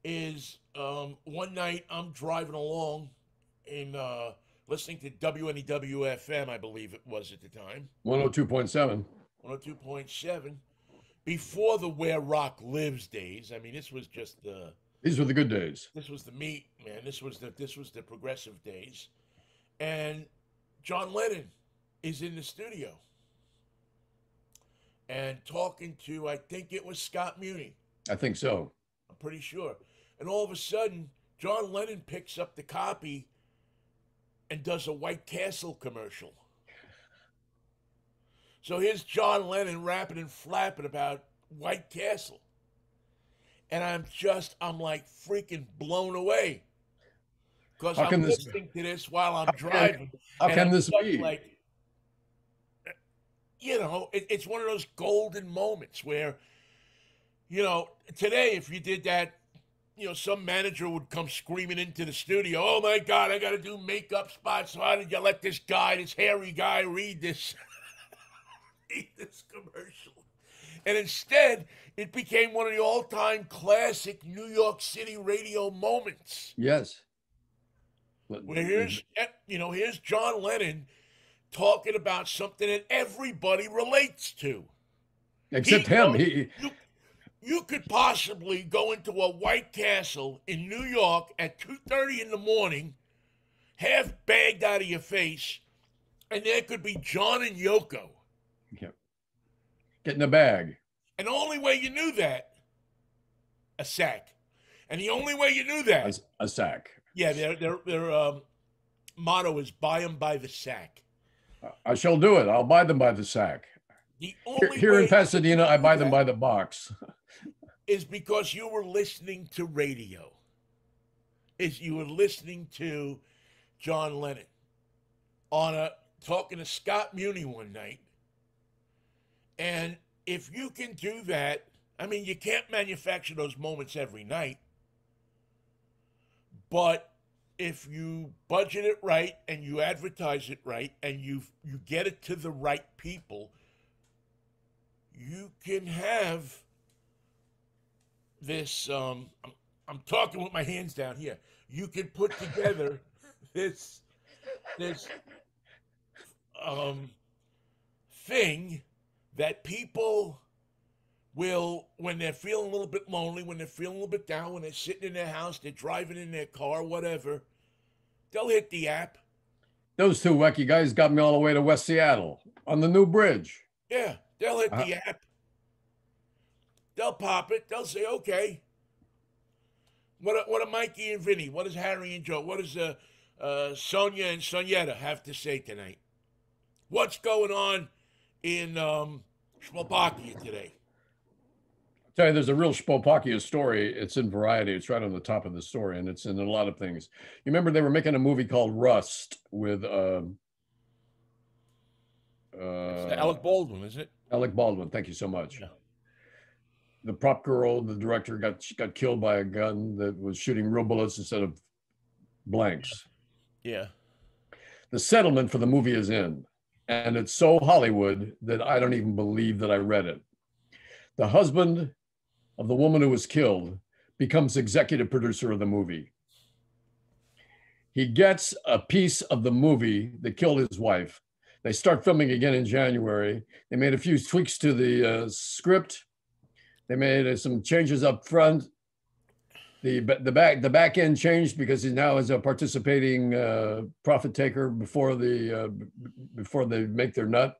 is one night I'm driving along in listening to WNEW-FM, I believe it was at the time. 102.7. 102.7. Before the Where Rock Lives days. I mean, this was just these were the good days. This was the meat, man. This was the progressive days. And John Lennon is in the studio and talking to, I think it was Scott Muni. I think so. I'm pretty sure. And all of a sudden, John Lennon picks up the copy and does a White Castle commercial. So here's John Lennon rapping and flapping about White Castle. And I'm like freaking blown away. Because I'm listening to this while I'm driving. How can this be? Like, it's one of those golden moments where, today if you did that, some manager would come screaming into the studio, "Oh my God, I got to do makeup spots. Why did you let this guy, this hairy guy, read this, read this commercial?" And instead, it became one of the all-time classic New York City radio moments. Yes. Where here's John Lennon talking about something that everybody relates to. Except him. You could possibly go into a White Castle in New York at 2:30 in the morning, half bagged out of your face, and there could be John and Yoko. Yeah. Get in a bag. And the only way you knew that, a sack. And the only way you knew that, a sack. Yeah, their motto is "Buy them by the sack." I shall do it. I'll buy them by the sack. Here in Pasadena, I buy them by the box. Is because you were listening to radio. You were listening to John Lennon talking to Scott Muni one night. And if you can do that, I mean, you can't manufacture those moments every night. But if you budget it right and you advertise it right and you get it to the right people, you can have this. I'm talking with my hands down here. You can put together this thing that people will, when they're feeling a little bit lonely, when they're feeling a little bit down, when they're sitting in their house, they're driving in their car, whatever, they'll hit the app. Those two wacky guys got me all the way to West Seattle on the new bridge. Yeah, they'll hit the app. They'll pop it. They'll say, okay. What are Mikey and Vinnie? What is Harry and Joe? What does Sonia and Sonietta have to say tonight? What's going on in Slovakia today? I'll tell you, there's a real Slovakia story. It's in Variety. It's right on the top of the story, and it's in a lot of things. You remember they were making a movie called Rust with Alec Baldwin, isn't it? Alec Baldwin. Thank you so much. Yeah. The prop girl, the director, got killed by a gun that was shooting real bullets instead of blanks. Yeah. The settlement for the movie is in, and it's so Hollywood that I don't even believe that I read it. The husband of the woman who was killed becomes executive producer of the movie. He gets a piece of the movie that killed his wife. They start filming again in January. They made a few tweaks to the script. They made some changes up front. The back end changed because he now is a participating profit taker before they make their nut.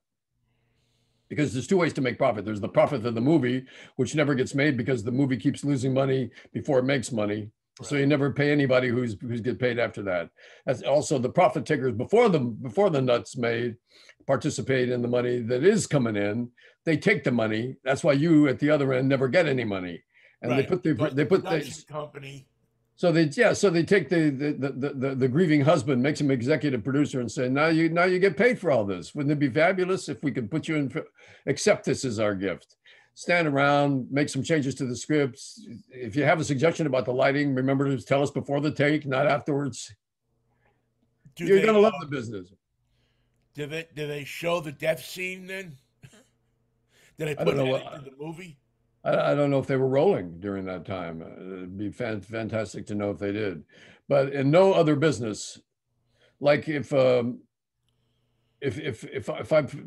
Because there's two ways to make profit. There's the profit of the movie, which never gets made because the movie keeps losing money before it makes money. Right. So you never pay anybody who's get paid after that. That's also the profit takers before the nut's made participate in the money that is coming in. They take the money. That's why you at the other end never get any money. And right. they put the company. So they take the grieving husband, makes him executive producer, and say, now you get paid for all this. Wouldn't it be fabulous if we could put you in? Accept this as our gift. Stand around, make some changes to the scripts. If you have a suggestion about the lighting, remember to tell us before the take, not afterwards. You're gonna love the business. Do they show the death scene then? Did they put that into the movie? I don't know if they were rolling during that time. It'd be fantastic to know if they did. But in no other business, like if I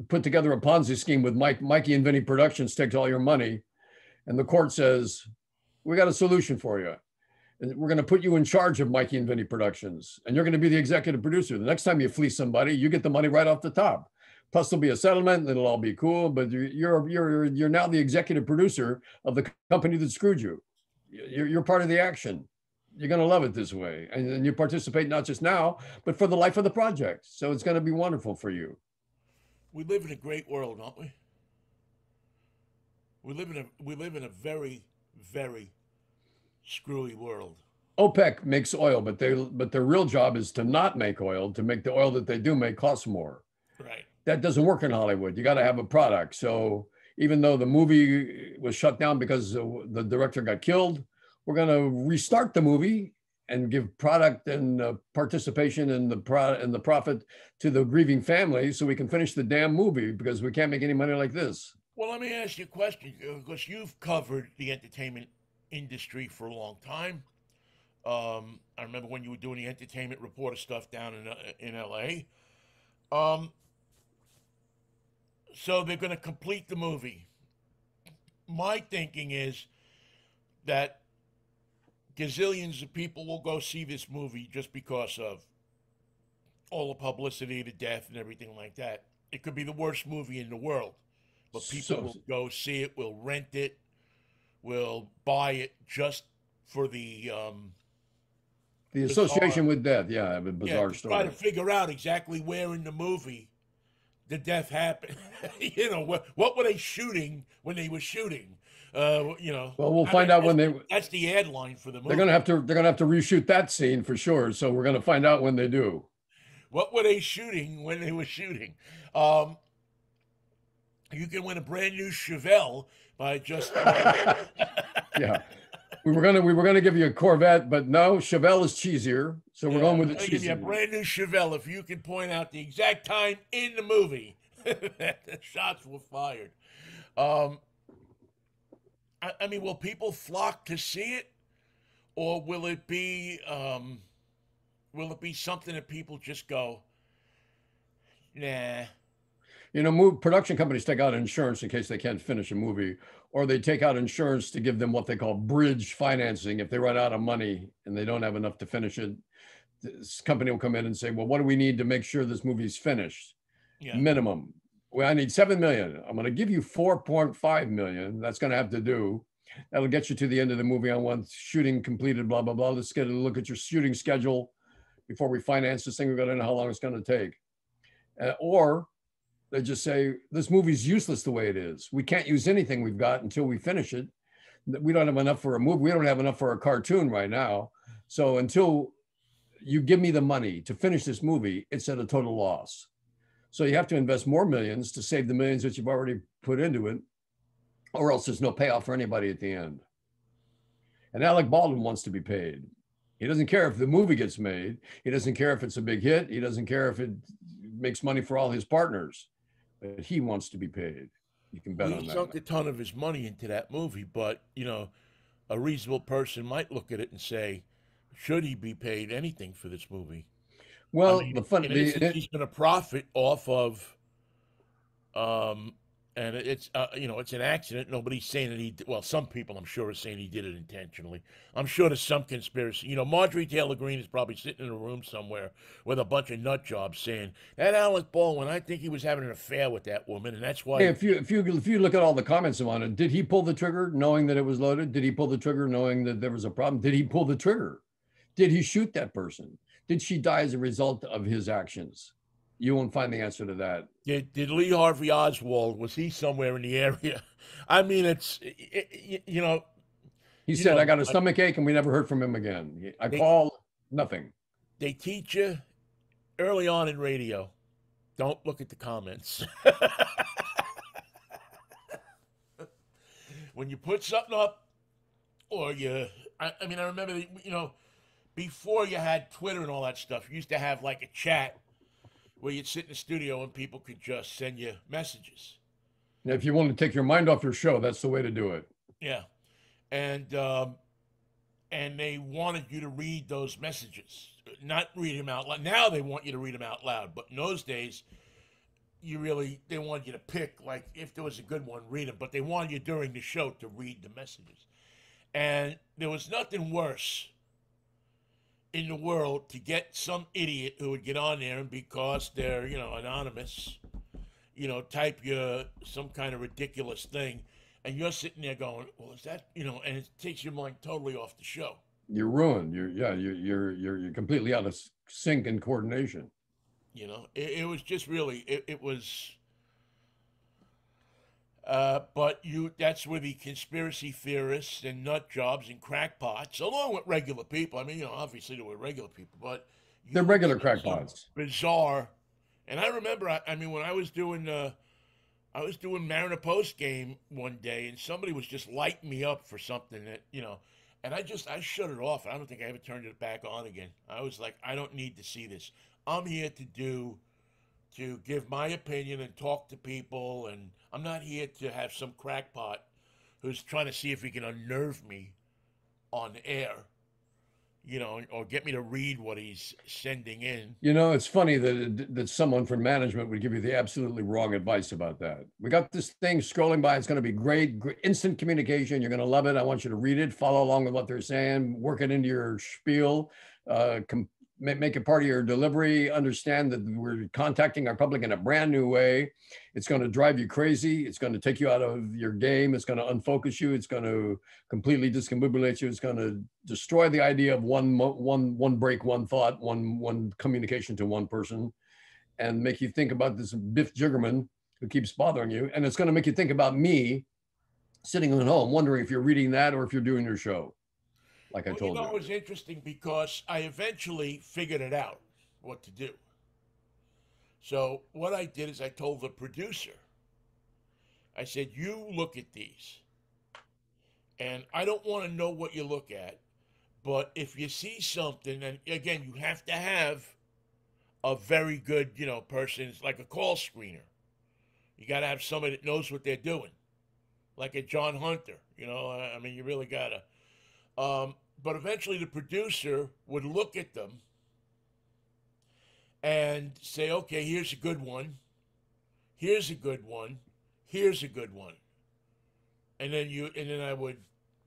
put together a Ponzi scheme with Mikey and Vinnie Productions, takes all your money, and the court says, we got a solution for you. And we're going to put you in charge of Mikey and Vinnie Productions, and you're going to be the executive producer. The next time you fleece somebody, you get the money right off the top. Plus, there'll be a settlement, and it'll all be cool. But you're now the executive producer of the company that screwed you. You're part of the action. You're going to love it this way, and you participate not just now, but for the life of the project. So it's going to be wonderful for you. We live in a great world, don't we? We live in a very, very screwy world. OPEC makes oil, but their real job is to not make oil. To make the oil that they do make costs more. Right. That doesn't work in Hollywood. You got to have a product. So even though the movie was shut down because the director got killed, We're going to restart the movie and give product and participation in the profit to the grieving family, so we can finish the damn movie, because we can't make any money like this. Well, let me ask you a question, because you've covered the entertainment industry for a long time. I remember when you were doing the entertainment reporter stuff down in L.A. So they're going to complete the movie. My thinking is that gazillions of people will go see this movie just because of all the publicity, the death, and everything like that. It could be the worst movie in the world, but people So will go see it, will rent it, will buy it just for the the bizarre. association with death, yeah, a Yeah, bizarre to try to story. figure out exactly where in the movie the death happened. What were they shooting when they were shooting? Well, we'll I mean, find out that's when that's the ad line for the they're going to movie. have to reshoot that scene for sure. So we're going to find out when they do. What were they shooting when they were shooting? Um, you can win a brand new Chevelle by just Yeah, we were gonna give you a Corvette, but no, Chevelle is cheesier, so we're yeah, going with I'm the gonna give you a cheesy one. brand new Chevelle if you can point out the exact time in the movie that the shots were fired. Um, I mean, will people flock to see it, or will it be something that people just go, nah? Production companies take out insurance in case they can't finish a movie, or they take out insurance to give them what they call bridge financing. If they run out of money and they don't have enough to finish it, this company will come in and say, well, what do we need to make sure this movie's finished? Yeah. Minimum. Well, I need 7 million. I'm going to give you 4.5 million. That's going to have to do. That'll get you to the end of the movie on one shooting completed, blah, blah, blah. Let's get a look at your shooting schedule before we finance this thing. We've got to know how long it's going to take. Or they just say, this movie's useless the way it is. We can't use anything we've got until we finish it. We don't have enough for a movie. We don't have enough for a cartoon right now. So until you give me the money to finish this movie, it's at a total loss. So you have to invest more millions to save the millions that you've already put into it, or else there's no payoff for anybody at the end. And Alec Baldwin wants to be paid. He doesn't care if the movie gets made. He doesn't care if it's a big hit. He doesn't care if it makes money for all his partners, but he wants to be paid. You can Well, bet he on that. sunk a ton of his money into that movie, but a reasonable person might look at it and say, should he be paid anything for this movie? I Well, mean, in essence, he's going to profit off of, um, and it's an accident. Nobody's saying that well, some people I'm sure are saying he did it intentionally. I'm sure there's some conspiracy. Marjorie Taylor Greene is probably sitting in a room somewhere with a bunch of nut jobs saying, that Alec Baldwin, I think he was having an affair with that woman, and that's hey, why. if you look at all the comments on it, did he pull the trigger knowing that it was loaded? Did he pull the trigger knowing that there was a problem? Did he pull the trigger? Did he shoot that person? Did she die as a result of his actions? You won't find the answer to that. Did Lee Harvey Oswald, was he somewhere in the area? I mean, He you said, I know, got a stomach ache, and we never heard from him again. I they called, nothing. they teach you early on in radio, don't look at the comments. When you put something up, or I mean, I remember, before you had Twitter and all that stuff, you used to have like a chat where you'd sit in the studio and people could just send you messages. And if you want to take your mind off your show, that's the way to do it. Yeah, and they wanted you to read those messages, not read them out loud. Now they want you to read them out loud, but in those days, they wanted you to pick, like, if there was a good one, read them. But they wanted you during the show to read the messages, and there was nothing worse in the world to get some idiot who would get on there, and because they're anonymous, type you some kind of ridiculous thing, and you're sitting there going, well, is that, and it takes your mind totally off the show. You're ruined. You're completely out of sync and coordination. It was just really, it was, but that's where the conspiracy theorists and nut jobs and crackpots, along with regular people, I mean, obviously there were regular people, but They're you regular get some crackpots. bizarre, and I remember, I mean, when I was doing Mariner Post game one day, and somebody was just lighting me up for something that, And I shut it off. I don't think I ever turned it back on again. I was like, I don't need to see this. I'm here to give my opinion and talk to people, and I'm not here to have some crackpot who's trying to see if he can unnerve me on air, or get me to read what he's sending in. It's funny that someone from management would give you the absolutely wrong advice about that. We got this thing scrolling by. It's going to be great, instant communication. You're going to love it. I want you to read it, follow along with what they're saying, work it into your spiel, make it part of your delivery, understand that we're contacting our public in a brand new way. It's going to drive you crazy. It's going to take you out of your game. It's going to unfocus you. It's going to completely discombobulate you. It's going to destroy the idea of one break, one thought, one communication to one person, and make you think about this Biff Jiggerman who keeps bothering you. And it's going to make you think about me sitting at home, wondering if you're reading that or if you're doing your show. Like I told you. It was interesting because I eventually figured it out what to do. So what I did is I told the producer, I said, you look at these. And I don't want to know what you look at, but if you see something, and again, you have to have a very good, person. It's like a call screener. You got to have somebody that knows what they're doing. Like a John Hunter, I mean, you really got to. But eventually the producer would look at them and say, okay, here's a good one. Here's a good one. Here's a good one. And then I would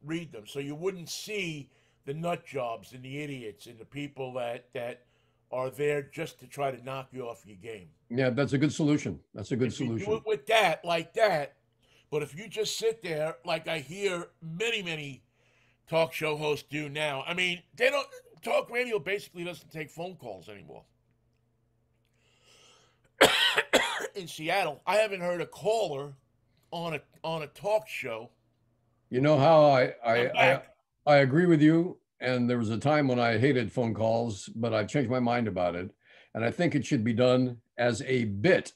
read them. So you wouldn't see the nut jobs and the idiots and the people that are there just to try to knock you off your game. Yeah, that's a good solution. That's a good solution. You do it with that, like that. But if you just sit there, like I hear many, many talk show hosts do now. I mean, talk radio basically doesn't take phone calls anymore. In Seattle, I haven't heard a caller on a talk show. You know how I agree with you. And there was a time when I hated phone calls, but I've changed my mind about it. And I think it should be done as a bit.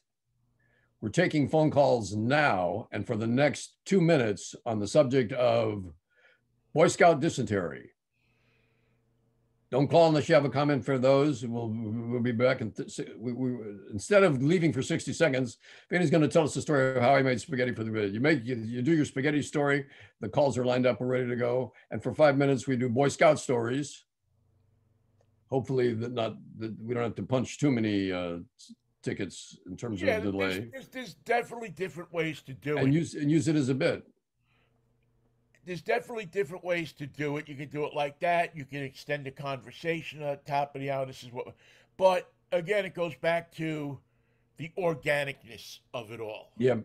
We're taking phone calls now and for the next 2 minutes on the subject of Boy Scout dysentery. Don't call unless you have a comment for those. We'll be back. Instead of leaving for 60 seconds, Vinnie's going to tell us the story of how he made spaghetti for the video. You do your spaghetti story. The calls are lined up and ready to go. And for 5 minutes, we do Boy Scout stories. Hopefully we don't have to punch too many tickets in terms of delay. There's definitely different ways to do it. And use it as a bit. There's definitely different ways to do it. You can do it like that. You can extend the conversation at the top of the hour. But again, it goes back to the organicness of it all. Yeah.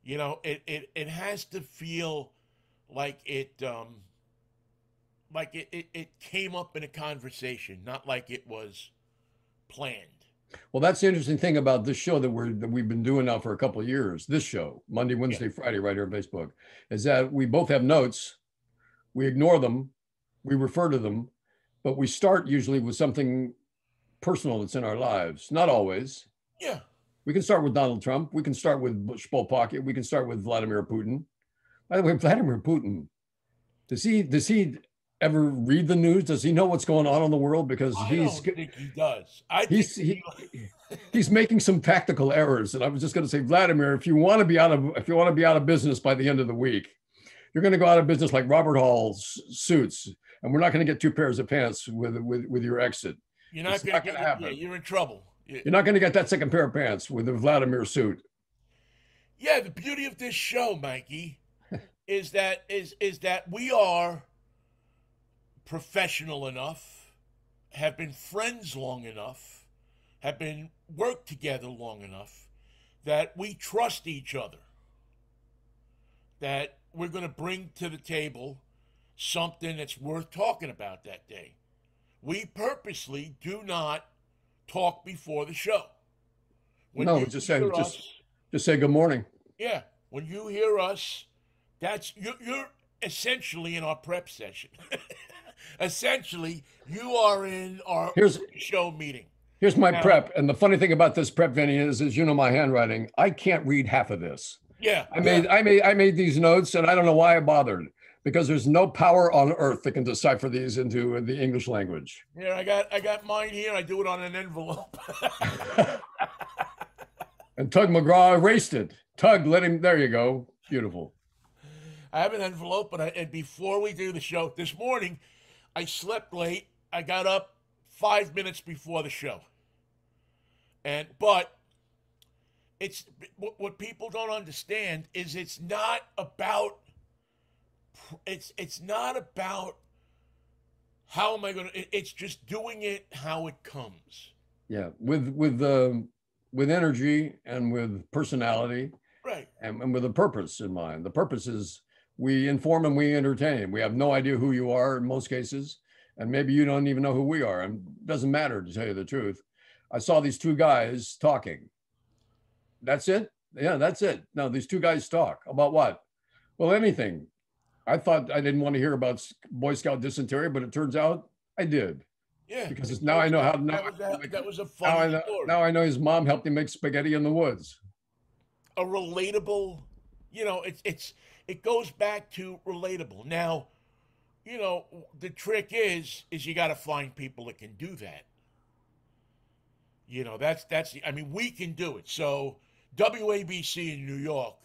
It has to feel like it came up in a conversation, not like it was planned. Well, that's the interesting thing about this show that we've been doing now for a couple of years. This show, Monday, Wednesday, Friday, right here on Facebook, is that we both have notes. We ignore them, we refer to them, but we start usually with something personal that's in our lives. Not always. Yeah. We can start with Donald Trump. We can start with Bush Pocket. We can start with Vladimir Putin. By the way, Vladimir Putin, does he ever read the news? Does he know what's going on in the world? Because I don't think he does. He's making some tactical errors. And I was just going to say, Vladimir, if you want to be out of business by the end of the week, you're going to go out of business like Robert Hall's suits, and we're not going to get 2 pairs of pants with your exit. You're not going to happen. Yeah, you're in trouble. You're not going to get that second pair of pants with the Vladimir suit. Yeah, the beauty of this show, Mikey, is that we are professional enough, have been friends long enough, have been worked together long enough that we trust each other, that we're going to bring to the table something that's worth talking about that day. We purposely do not talk before the show. Just say good morning. Yeah, when you hear us, you're essentially in our prep session. Essentially, you are in our show meeting. Here's my prep. And the funny thing about this prep, Vinnie, is my handwriting. I can't read half of this. Yeah. I made these notes, and I don't know why I bothered. because there's no power on earth that can decipher these into the English language. Here, I got mine here. I do it on an envelope. And Tug McGraw erased it. Tug, let him. There you go. Beautiful. I have an envelope, and before we do the show this morning, I slept late. I got up 5 minutes before the show, but it's what people don't understand is it's not about how am I going to. It's just doing it how it comes. Yeah, with energy and with personality, Right. and with a purpose in mind. The purpose is we inform and we entertain. We have no idea who you are in most cases, and maybe you don't even know who we are. And it doesn't matter, to tell you the truth. I saw these two guys talking. That's it? Yeah, that's it. No, these two guys talk about what? Well, anything. I thought I didn't want to hear about Boy Scout dysentery, but it turns out I did. Yeah. Because now I know how. That was a funny story. Now I know his mom helped him make spaghetti in the woods. A relatable, it goes back to relatable. Now, the trick is you got to find people that can do that. We can do it. So WABC in New York,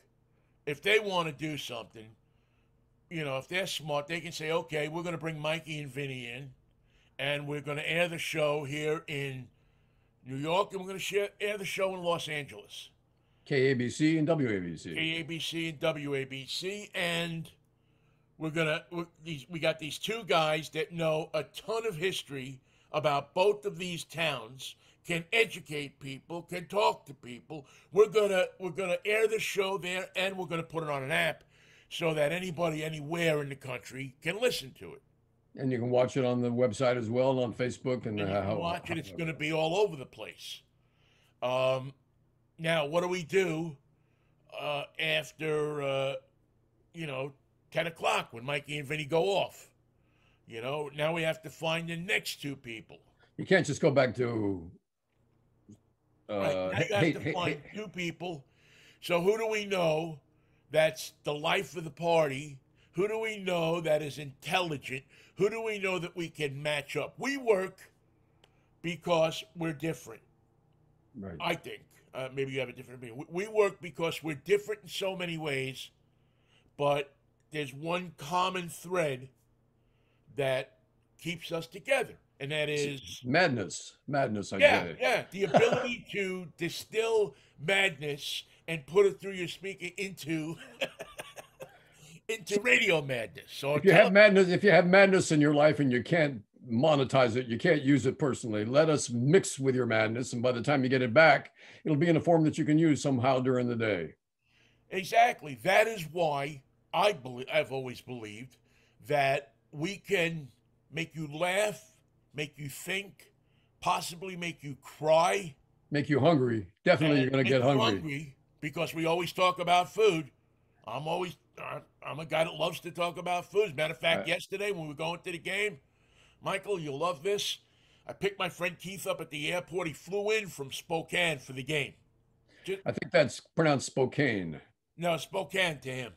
if they want to do something, if they're smart, they can say, okay, we're going to bring Mikey and Vinnie in, and we're going to air the show here in New York, and we're going to air the show in Los Angeles. KABC and WABC. KABC and WABC, and we got these two guys that know a ton of history about both of these towns, can educate people, can talk to people. We're gonna air the show there, and we're gonna put it on an app so that anybody anywhere in the country can listen to it. And you can watch it on the website as well, and on Facebook, and you can watch it. It's going to be all over the place. Now, what do we do after 10 o'clock when Mikey and Vinny go off? Now we have to find the next two people. You can't just go back to. Right. Now you have to find two people. So who do we know that's the life of the party? Who do we know that is intelligent? Who do we know that we can match up? We work because we're different. Right. I think. Maybe you have a different opinion. We work because we're different in so many ways, but there's one common thread that keeps us together, and that is madness. Madness, I get it. Yeah. The ability to distill madness and put it through your speaker into radio madness. So if you have madness in your life and you can't monetize it, you can't use it personally, let us mix with your madness, and by the time you get it back, it'll be in a form that you can use somehow during the day. Exactly. That is why I've always believed that we can make you laugh, make you think, possibly make you cry, make you hungry. Definitely, you're going to get hungry because we always talk about food. I'm a guy that loves to talk about food. As a matter of fact, yesterday when we were going to the game, Michael, you'll love this. I picked my friend Keith up at the airport. He flew in from Spokane for the game. I think that's pronounced Spokane. No, Spokane to him.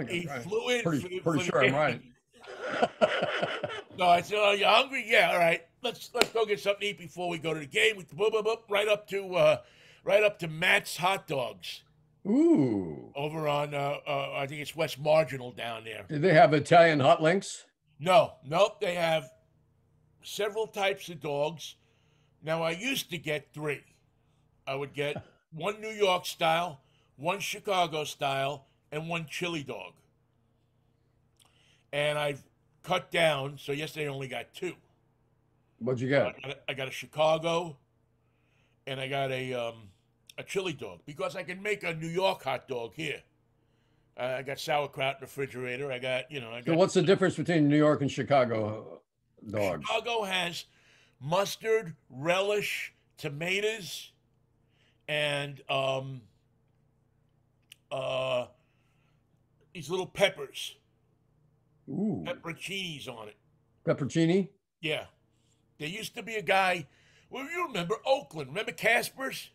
He flew in pretty for the sure game. I'm right. No, I said, "Oh, you hungry? Yeah, all right. Let's go get something to eat before we go to the game." We right up to Matt's Hot Dogs. Ooh. Over on I think it's West Marginal down there. Do they have Italian hot links? Nope. They have several types of dogs. Now I used to get 3. I would get one New York style, one Chicago style, and one chili dog. And I've cut down, so yesterday I only got 2. What'd you get? I got a Chicago, and I got a chili dog, because I can make a New York hot dog here. I got sauerkraut in the refrigerator. So what's the difference between New York and Chicago dogs? Chicago has mustard, relish, tomatoes, and these little peppers. Ooh. Pepperoncinis on it. Pepperoncini? Yeah. There used to be a guy, well, you remember Oakland. Remember Casper's?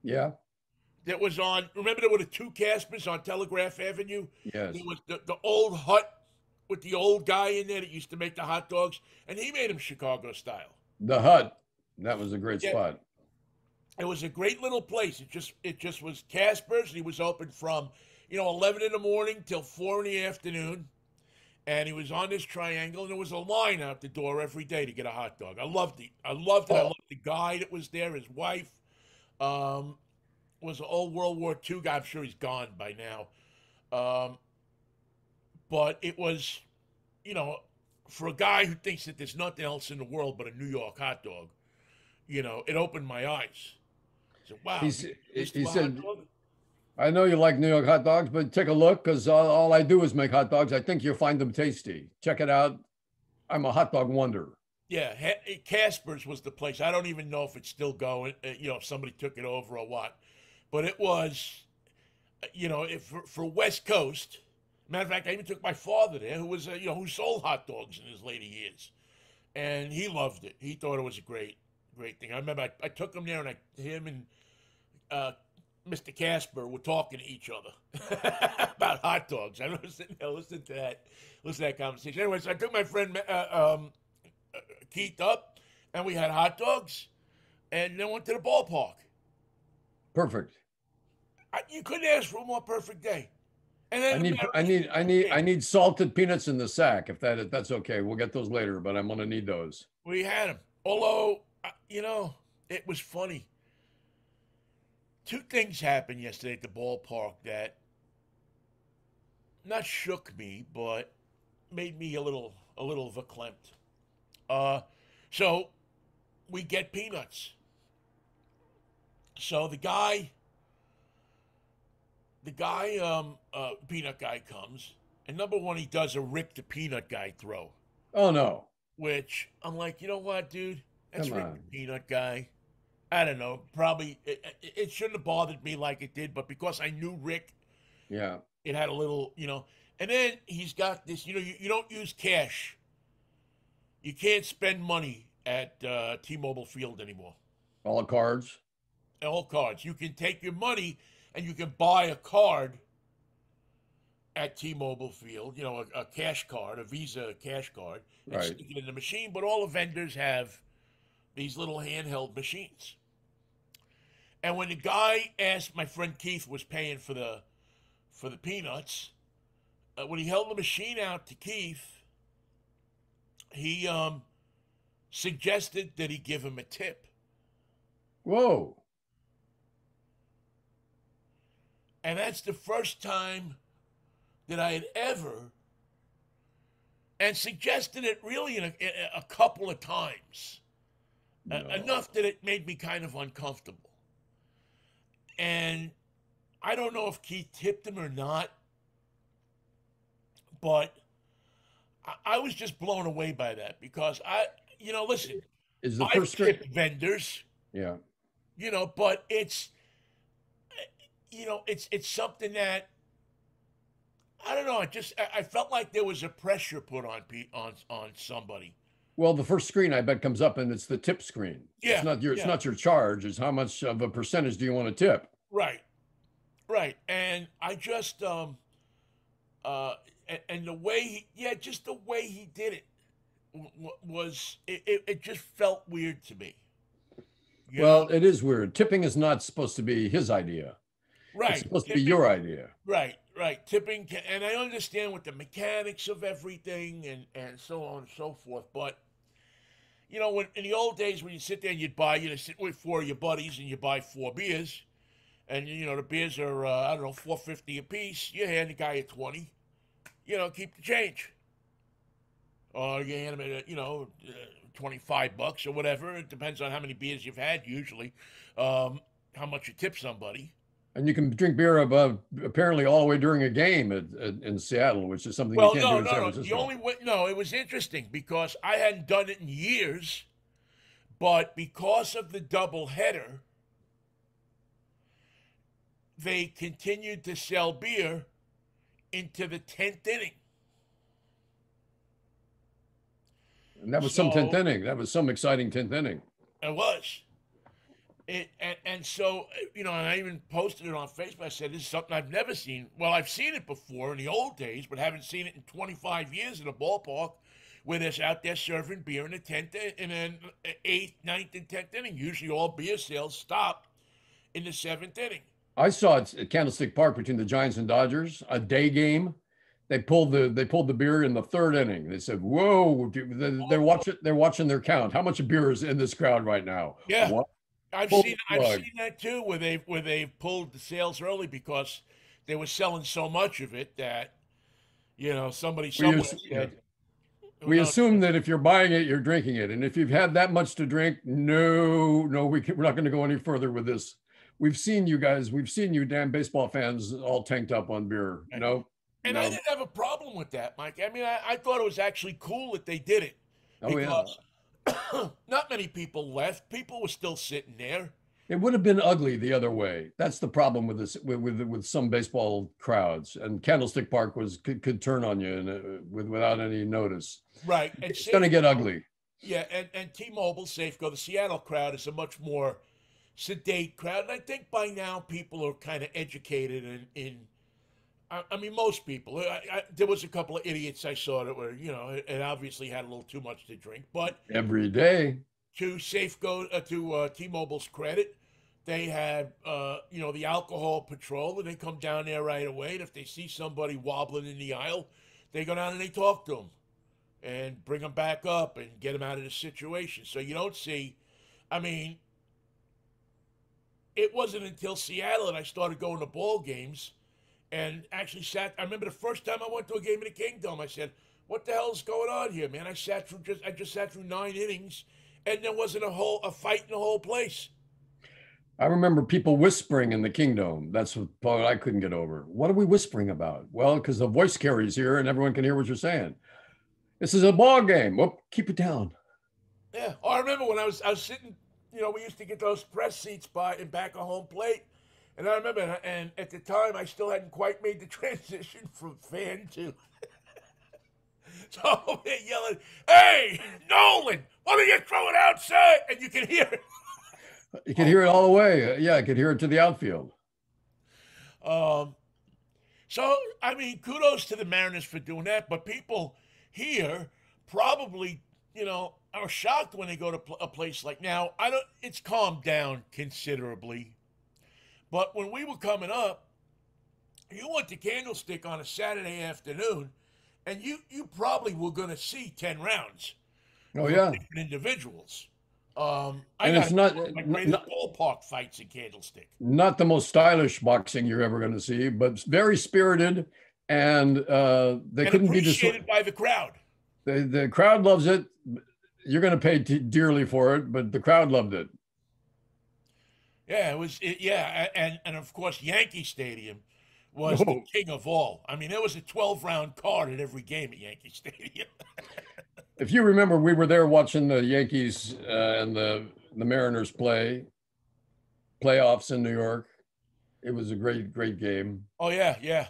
Yeah. That was on, remember there were the 2 Caspers on Telegraph Avenue? Yes. There was the old hut with the old guy in there that used to make the hot dogs, and he made them Chicago style. The Hut. That was a great Yeah, spot. it was a great little place. It just was Casper's. And he was open from 11 in the morning till 4 in the afternoon, and he was on this triangle, and there was a line out the door every day to get a hot dog. I loved it. I loved it. I Oh, loved the guy that was there. His wife um, was an old World War II guy. I'm sure he's gone by now. Um, but it was, you know, for a guy who thinks that there's nothing else in the world but a New York hot dog, it opened my eyes. I said, wow, he's, used to he have a hot said, dog? I know you like New York hot dogs, but take a look because all I do is make hot dogs. I think you'll find them tasty. Check it out. I'm a hot dog wonder. Yeah, Casper's was the place. I don't even know if it's still going, if somebody took it over or what. But it was, for West Coast. Matter of fact, I even took my father there, who was, who sold hot dogs in his later years, and he loved it. He thought it was a great, great thing. I remember I took him there, and him and uh, Mr. Casper were talking to each other about hot dogs. I remember sitting there listening to that conversation. Anyway, so I took my friend Keith up, and we had hot dogs, and then went to the ballpark. Perfect. You couldn't ask for a more perfect day. And I then need I need I need I need salted peanuts in the sack if that's okay. We'll get those later, but I'm gonna need those. we had them. Although, it was funny. Two things happened yesterday at the ballpark that not shook me, but made me a little verklempt. Uh, so we get peanuts. So the peanut guy comes, and number one, he does a Rick the peanut guy throw, Oh no. which I'm like, you know what, dude? That's Come Rick on. the peanut guy. I don't know. Probably it shouldn't have bothered me like it did, but because I knew Rick, Yeah. it had a little. And then he's got this. You don't use cash. You can't spend money at T-Mobile Field anymore. All cards. All cards. You can take your money and you can buy a card at T-Mobile Field. A cash card, a Visa cash card, and Right. stick it in the machine. But all the vendors have these little handheld machines. And when the guy asked, my friend Keith was paying for the peanuts. When he held the machine out to Keith, he suggested that he give him a tip. Whoa. And that's the first time that I had ever, and suggested it really in a couple of times, No. enough that it made me kind of uncomfortable. And I don't know if Keith tipped him or not, but I was just blown away by that because listen, Is the I've first screen? tipped vendors, Yeah. but it's something that I don't know. I felt like there was a pressure put on somebody. Well, the first screen I bet comes up and it's the tip screen. It's Yeah, not your it's yeah, not your charge. It's how much of a percentage do you want to tip? right, right. And I just uh and the way just the way he did it was it just felt weird to me. You know, Well, it is weird. Tipping is not supposed to be his idea. It's right? supposed to be Tipping, your idea. right, right. Tipping, and I understand with the mechanics of everything and so on and so forth, but. When in the old days when you sit there and sit with four of your buddies and you buy four beers, and the beers are I don't know $4.50 a piece. You hand the guy a 20, keep the change, or you hand him 25 bucks or whatever. It depends on how many beers you've had usually, how much you tip somebody. And you can drink beer apparently all the way during a game in Seattle, which is something you Well, can't do no, in no, San no. The Francisco. only way, no, it was interesting because I hadn't done it in years, but because of the double header, they continued to sell beer into the 10th inning. And that was some 10th So inning. That was some exciting 10th inning. it was. And so, and I even posted it on Facebook. I said, this is something I've never seen. Well, I've seen it before in the old days, but haven't seen it in 25 years in a ballpark where they're out there serving beer in the 10th, and then eighth, ninth, and 10th inning. Usually all beer sales stop in the seventh inning. I saw it at Candlestick Park between the Giants and Dodgers, a day game. They pulled the beer in the third inning. They said, "Whoa!" They're watching their count. How much beer is in this crowd right now? Yeah, What? I've Pull seen the I've plug. seen that too, where they've pulled the sales early because they were selling so much of it that somebody We somewhere as- said, "Oh we no, assume that if you're buying it, you're drinking it, and if you've had that much to drink, no, no, we're not going to go any further with this. We've seen you guys. We've seen you, damn baseball fans, all tanked up on beer. No, And I no. didn't have a problem with that, Mike. I mean, I thought it was actually cool that they did it Oh yeah. because not many people left. People were still sitting there. It would have been ugly the other way. That's the problem with this with some baseball crowds. And Candlestick Park could turn on you without any notice. Right. And It's going to get ugly. yeah, and T-Mobile, Safeco, the Seattle crowd is a much more sedate crowd. And I think by now people are kind of educated I mean, most people. There was a couple of idiots I saw that were, it obviously had a little too much to drink. But Every day. to T-Mobile's credit, they had, the alcohol patrol, and they come down there right away. And if they see somebody wobbling in the aisle, they go down and they talk to them and bring them back up and get them out of the situation. So you don't see, I mean, it wasn't until Seattle that I started going to ball games and actually I remember the first time I went to a game in the Kingdom, I said, what the hell's going on here, man? I just sat through 9 innings and there wasn't a fight in the whole place. I remember people whispering in the Kingdom. That's what part I couldn't get over. What are we whispering about? Well, because the voice carries here and everyone can hear what you're saying. This is a ball game. Whoop, keep it down. Yeah. Oh, I remember when I was sitting, we used to get those press seats in back of home plate. And I remember, and at the time, I still hadn't quite made the transition from fan to. So they're yelling, "Hey, Nolan, why don't you throw it outside?" And you can hear it. You can hear it all the way. Yeah, I could hear it to the outfield. Um, so, I mean, kudos to the Mariners for doing that. But people here probably, are shocked when they go to a place like now. It's calmed down considerably. But when we were coming up, you went to Candlestick on a Saturday afternoon, and you probably were going to see 10 rounds Oh from yeah. different individuals. I And got it's not my greatest ballpark fights in Candlestick. not the most stylish boxing you're ever going to see, but very spirited, and they And couldn't be appreciated by the crowd. the crowd loves it. You're going to pay dearly for it, but the crowd loved it. Yeah, yeah, and of course Yankee Stadium was the Oh, king of all. I mean, there was a 12-round card at every game at Yankee Stadium. if you remember, we were there watching the Yankees and the Mariners playoffs in New York. It was a great game. Oh yeah, yeah.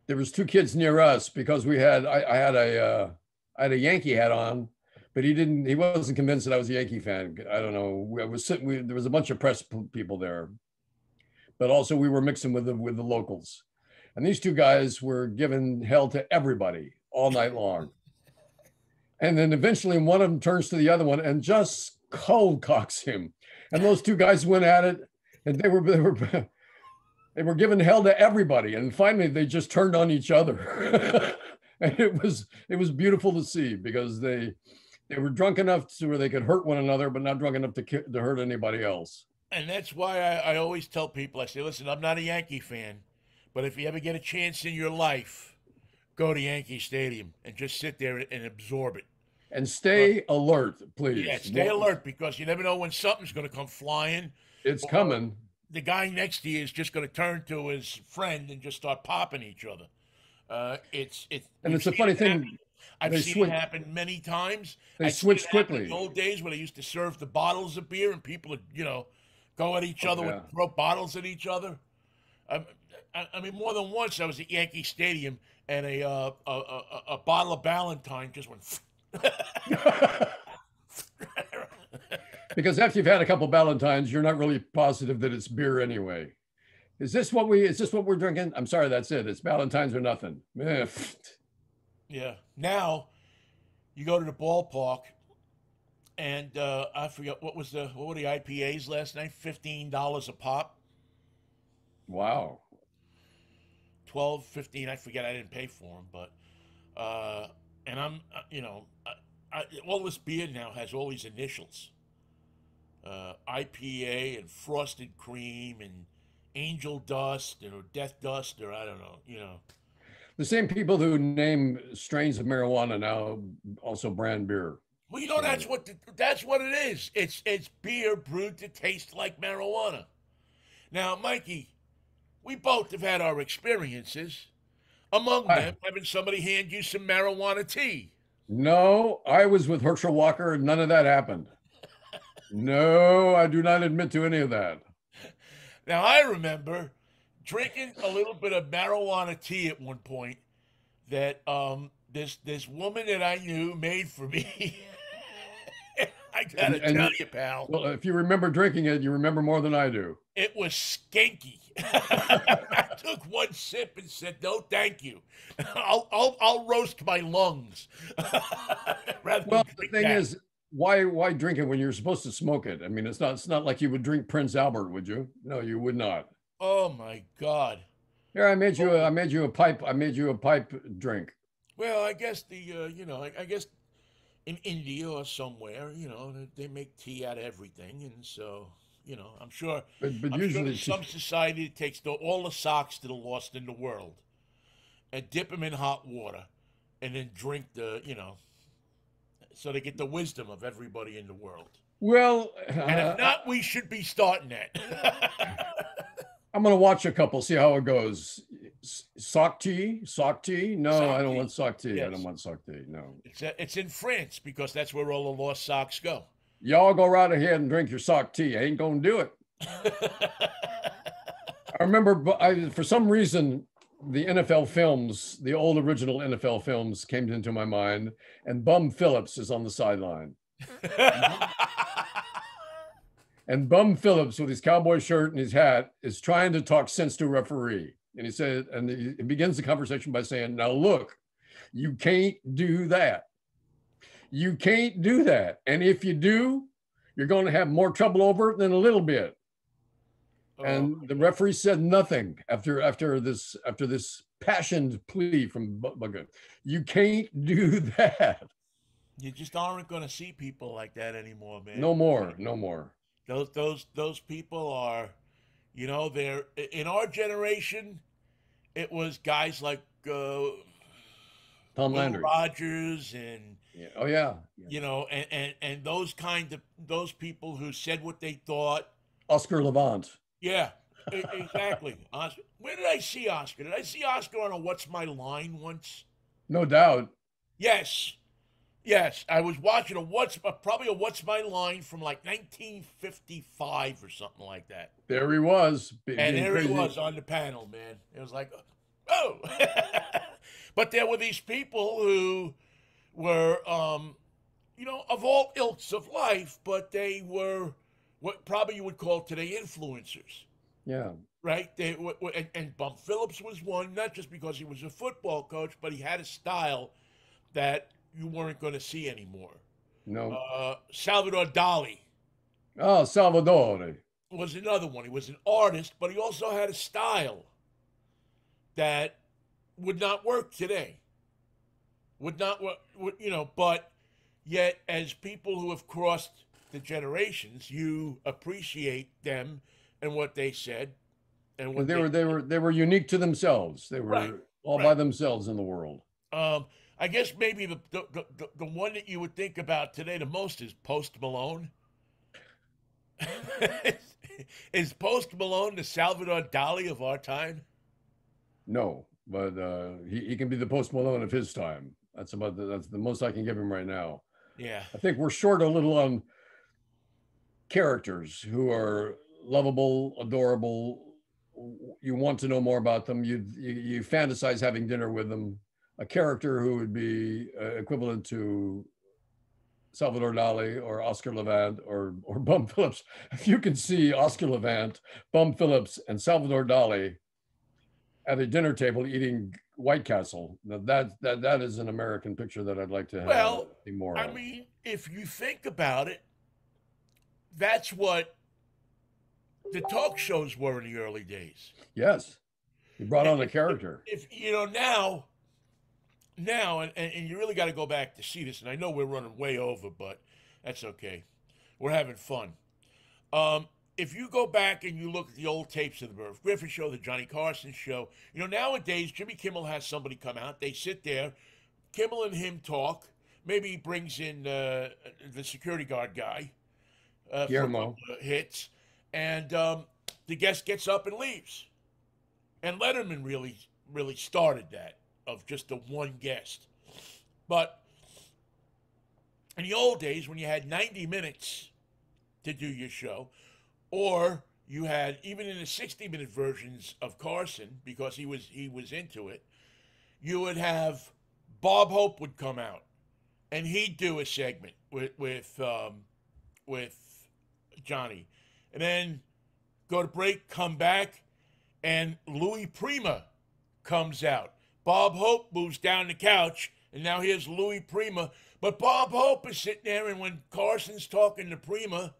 There was two kids near us because I had a Yankee hat on, but he wasn't convinced that I was a Yankee fan. I don't know. There was a bunch of press people there, but also we were mixing with the locals, and these two guys were giving hell to everybody all night long. And then eventually one of them turns to the other one and just cold cocks him. And those two guys went at it, and they were giving hell to everybody. And finally they just turned on each other. And it was beautiful to see because they were drunk enough to where they could hurt one another, but not drunk enough to hurt anybody else. And that's why I always tell people, I say, listen, I'm not a Yankee fan, but if you ever get a chance in your life, go to Yankee Stadium and just sit there and absorb it. And stay alert, Yeah, please. stay alert because you never know when something's going to come flying. It's Or coming. the guy next to you is just going to turn to his friend and just start popping each other. And We've it's a seen funny it happen. thing. I've They seen it switch. happen many times. They I've seen it switch happen in the quickly. old days when they used to serve the bottles of beer and people would, go at each Oh other with yeah. throw bottles at each other. Um, I mean, more than once I was at Yankee Stadium and a bottle of Ballantine just went. Because after you've had a couple Valentines, you're not really positive that it's beer anyway. Is this what we're drinking? I'm sorry, that's it. It's Valentine's or nothing. Eh, Yeah. Now you go to the ballpark, and I forget what were the IPAs last night? $15 a pop, wow. 12, 15. I forget. I didn't pay for them, but and I'm all this beer now has all these initials, IPA and Frosted Cream and Angel Dust or Death Dust or I don't know. The same people who name strains of marijuana now also brand beer. Well, So that's what it is. It's beer brewed to taste like marijuana. Now, Mikey, we both have had our experiences. Among I, them, having somebody hand you some marijuana tea. no, I was with Herschel Walker and none of that happened. No, I do not admit to any of that. Now, I remember drinking a little bit of marijuana tea at one point that this woman that I knew made for me. I gotta tell And you, pal, well, if you remember drinking it, you remember more than I do. it was skanky. I took one sip and said, "No, thank you. I'll roast my lungs rather than Well, the drink thing that." is, why drink it when you're supposed to smoke it? I mean, it's not like you would drink Prince Albert, would you? No, you would not. Oh my God. Here, Oh, I made you a pipe drink. well, I guess I guess in India or somewhere, they make tea out of everything, and so But I'm sure usually there's some society that takes all the socks that are lost in the world and dip them in hot water, and then drink so they get the wisdom of everybody in the world. well, And if not, we should be starting that. I'm gonna watch a couple, see how it goes. Sock tea? No, I Sock don't tea, want sock tea. I don't yes. want sock tea. No. It's in France because that's where all the lost socks go. Y'all go right ahead and drink your sock tea. I ain't gonna do it. I remember, for some reason, the NFL films, the old original NFL films, came into my mind, and Bum Phillips is on the sideline, and Bum Phillips, with his cowboy shirt and his hat, is trying to talk sense to a referee, and he begins the conversation by saying, "Now look, you can't do that. You can't do that, and if you do, you're going to have more trouble over it than a little bit." Oh, And the referee said nothing after this passioned plea from Bugger. You can't do that. you just aren't going to see people like that anymore, man. No more, no more. Those people are, they're in our generation. It was guys like Tom Will Landry. Rogers and Yeah. Oh yeah. and those people who said what they thought. Oscar Levant. Yeah, exactly. Where did I see Oscar? Did I see Oscar on a What's My Line once? No doubt. Yes. Yes, I was watching probably a What's My Line from like 1955 or something like that. There he was And being there he crazy. was on the panel, man. It was like, oh. But there were these people who were, of all ilks of life, but they were what probably you would call today influencers, Yeah. right? And Bump Phillips was one, not just because he was a football coach, but he had a style that you weren't going to see anymore. No. Salvador Dali Oh, Salvador. was another one. He was an artist, but he also had a style that would not work today. Would not work, but yet, as people who have crossed the generations, you appreciate them and what they said and what They were unique to themselves. They right, were all by right. themselves in the world. I guess maybe the one that you would think about today the most is Post Malone. Is Post Malone the Salvador Dali of our time? No, but he can be the Post Malone of his time. That's the most I can give him right now. Yeah. I think we're short a little on characters who are lovable, adorable. You want to know more about them. You fantasize having dinner with them. A character who would be equivalent to Salvador Dali or Oscar Levant or Bum Phillips. If you can see Oscar Levant, Bum Phillips, and Salvador Dali at a dinner table eating White Castle, that is an American picture that I'd like to have Well, more I of. mean, if you think about it, that's what the talk shows were in the early days. Yes, he brought And on a character. if you know now, and you really got to go back to see this, and I know we're running way over, but that's okay. We're having fun. If you go back and you look at the old tapes of the Merv Griffin show, the Johnny Carson show, nowadays Jimmy Kimmel has somebody come out. They sit there, Kimmel and him talk. Maybe he brings in the security guard guy for a Guillermo. couple of hits, and the guest gets up and leaves. And Letterman really started that of just the one guest. But in the old days, when you had 90 minutes to do your show, or you had even in the 60-minute versions of Carson because he was into it, you would have Bob Hope would come out and he'd do a segment with Johnny, and then go to break, come back, and Louis Prima comes out. Bob Hope moves down the couch, and now here's Louis Prima. But Bob Hope is sitting there, and when Carson's talking to Prima,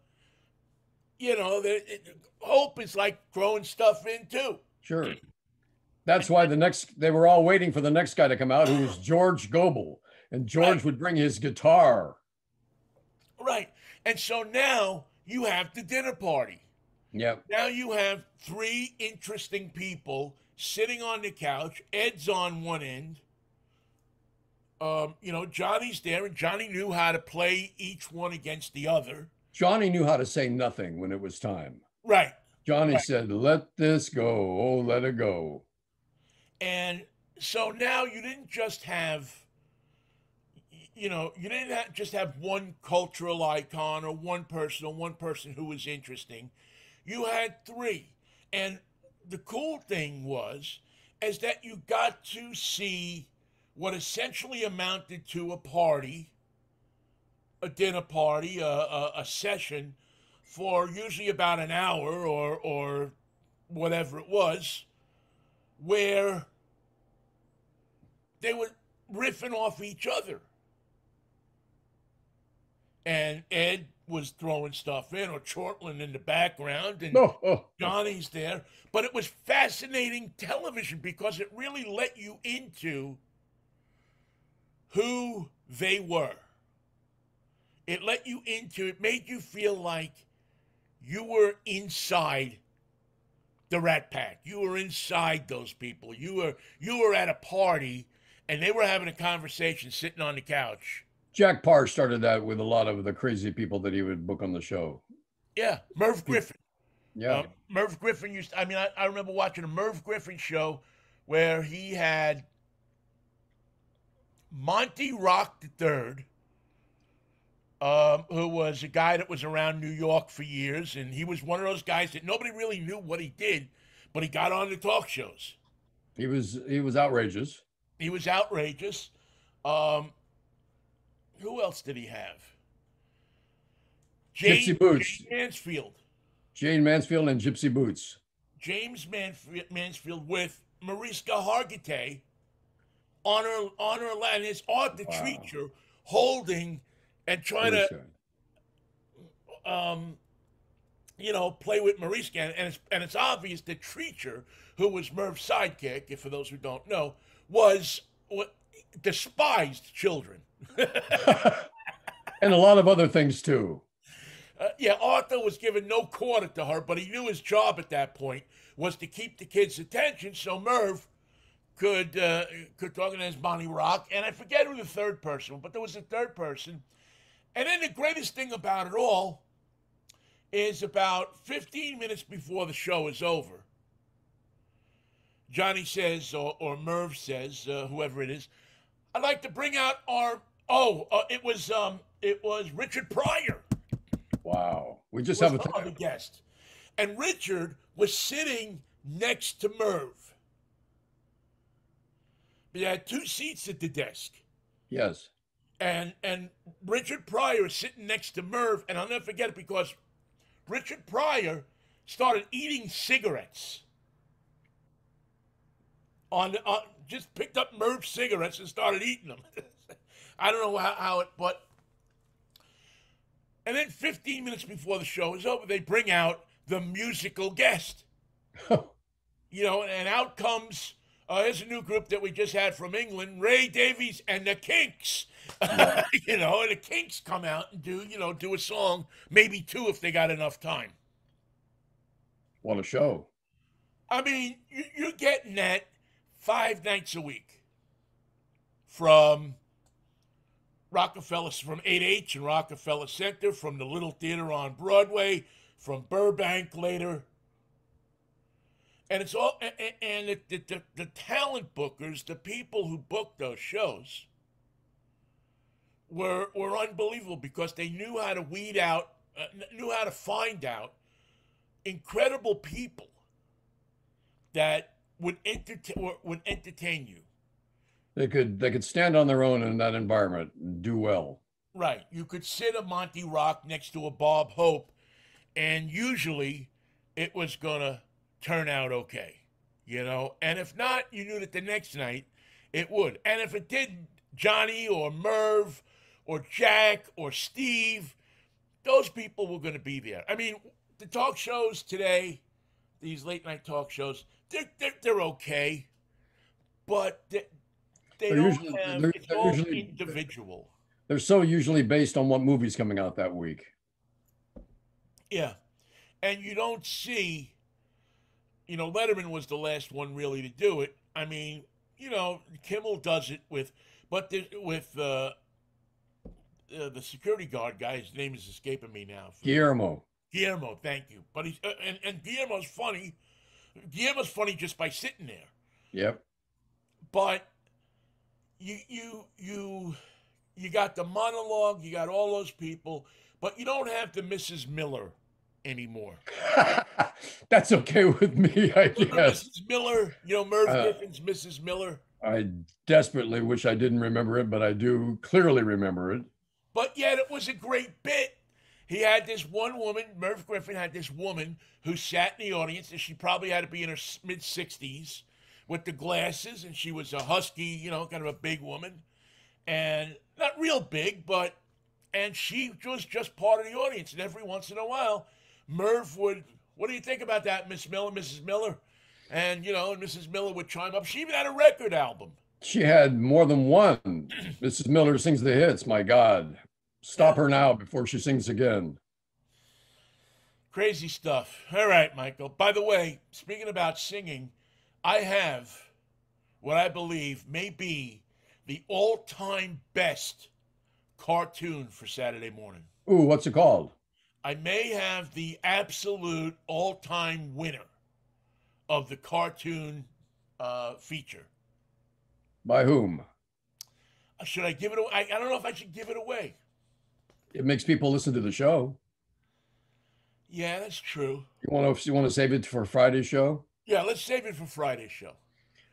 Hope is like throwing stuff in too. Sure. That's why they were all waiting for the next guy to come out, who was George Gobel. And George would bring his guitar. Right. And so now you have the dinner party. Yep. Now you have three interesting people sitting on the couch. Ed's on one end. Johnny's there, and Johnny knew how to play each one against the other. Johnny knew how to say nothing when it was time. Right. Johnny said, "Let this go. Oh, let it go." And so now you didn't just have, just have one cultural icon or one person who was interesting. You had three. And the cool thing is that you got to see what essentially amounted to a party, a dinner party, a session for usually about an hour or whatever it was, where they were riffing off each other. And Ed was throwing stuff in, or chortling in the background, and Johnny's there. But it was fascinating television because it really let you into who they were. It made you feel like you were inside the Rat Pack. You were inside those people. You were at a party, and they were having a conversation sitting on the couch. Jack Parr started that with a lot of the crazy people that he would book on the show. Yeah, Merv Griffin. Yeah. Merv Griffin I remember watching a Merv Griffin show where he had Monty Rock III, who was a guy that was around New York for years, and he was one of those guys that nobody really knew what he did, but he got on the talk shows. He was outrageous. He was outrageous. Who else did he have? Gypsy Boots. Jane Mansfield. Jane Mansfield and Gypsy Boots. James Mansfield with Mariska Hargitay on her lap, and his art the teacher holding and trying to play with Mariska, and it's obvious that Treacher, who was Merv's sidekick, if for those who don't know, despised children. And a lot of other things too. Arthur was giving no quarter to her, but he knew his job at that point was to keep the kids' attention, so Merv could organize Bonnie Rock, and I forget who the third person was, but there was a third person. And then the greatest thing about it all is about 15 minutes before the show is over, Johnny says, or Merv says, whoever it is, I'd like to bring out it was Richard Pryor. Wow. We just have a guest. And Richard was sitting next to Merv. They had two seats at the desk. Yes. And Richard Pryor is sitting next to Merv, and I'll never forget it because Richard Pryor started eating cigarettes on just picked up Merv cigarettes and started eating them. I don't know how it, but and then 15 minutes before the show is over, they bring out the musical guest. And out comes here's a new group that we just had from England, Ray Davies and the Kinks. Yeah. And the Kinks come out and do a song, maybe two if they got enough time. What a show. I mean, you're getting that 5 nights a week from from 8H and Rockefeller Center, from the Little Theater on Broadway, from Burbank later. And it's all, and the talent bookers, the people who booked those shows, were unbelievable because they knew how to weed out, knew how to find out incredible people that would entertain you. They could stand on their own in that environment and do well. Right. You could sit a Monty Rock next to a Bob Hope, and usually it was gonna turn out okay, And if not, you knew that the next night it would. And if it didn't, Johnny or Merv or Jack or Steve, those people were going to be there. I mean, the talk shows today, these late night talk shows, they're okay, but they don't have. It's all individual. They're so usually based on what movie's coming out that week. Yeah, and you don't see. Letterman was the last one really to do it. I mean, Kimmel does it with the security guard guy. His name is escaping me now. Guillermo, thank you. But he's and Guillermo's funny. Guillermo's funny just by sitting there. Yep. But you got the monologue. You got all those people, but you don't have the Mrs. Miller anymore. That's okay with me, I guess. Mrs. Miller, Merv Griffin's Mrs. Miller. I desperately wish I didn't remember it, but I do clearly remember it. But yet it was a great bit. He had this one woman, Merv Griffin had this woman who sat in the audience, and she probably had to be in her mid-60s with the glasses, and she was a husky, kind of a big woman. And not real big, and she was just part of the audience. And every once in a while, Merv would, what do you think about that, Miss Miller, Mrs. Miller? And, and Mrs. Miller would chime up. She even had a record album. She had more than one. Mrs. Miller sings the hits, my God. Stop her now before she sings again. Crazy stuff. All right, Michael. By the way, speaking about singing, I have what I believe may be the all-time best cartoon for Saturday morning. Ooh, what's it called? I may have the absolute all-time winner of the cartoon feature. By whom? Should I give it away? I don't know if I should give it away. It makes people listen to the show. Yeah, that's true. You want to save it for Friday's show? Yeah, let's save it for Friday's show.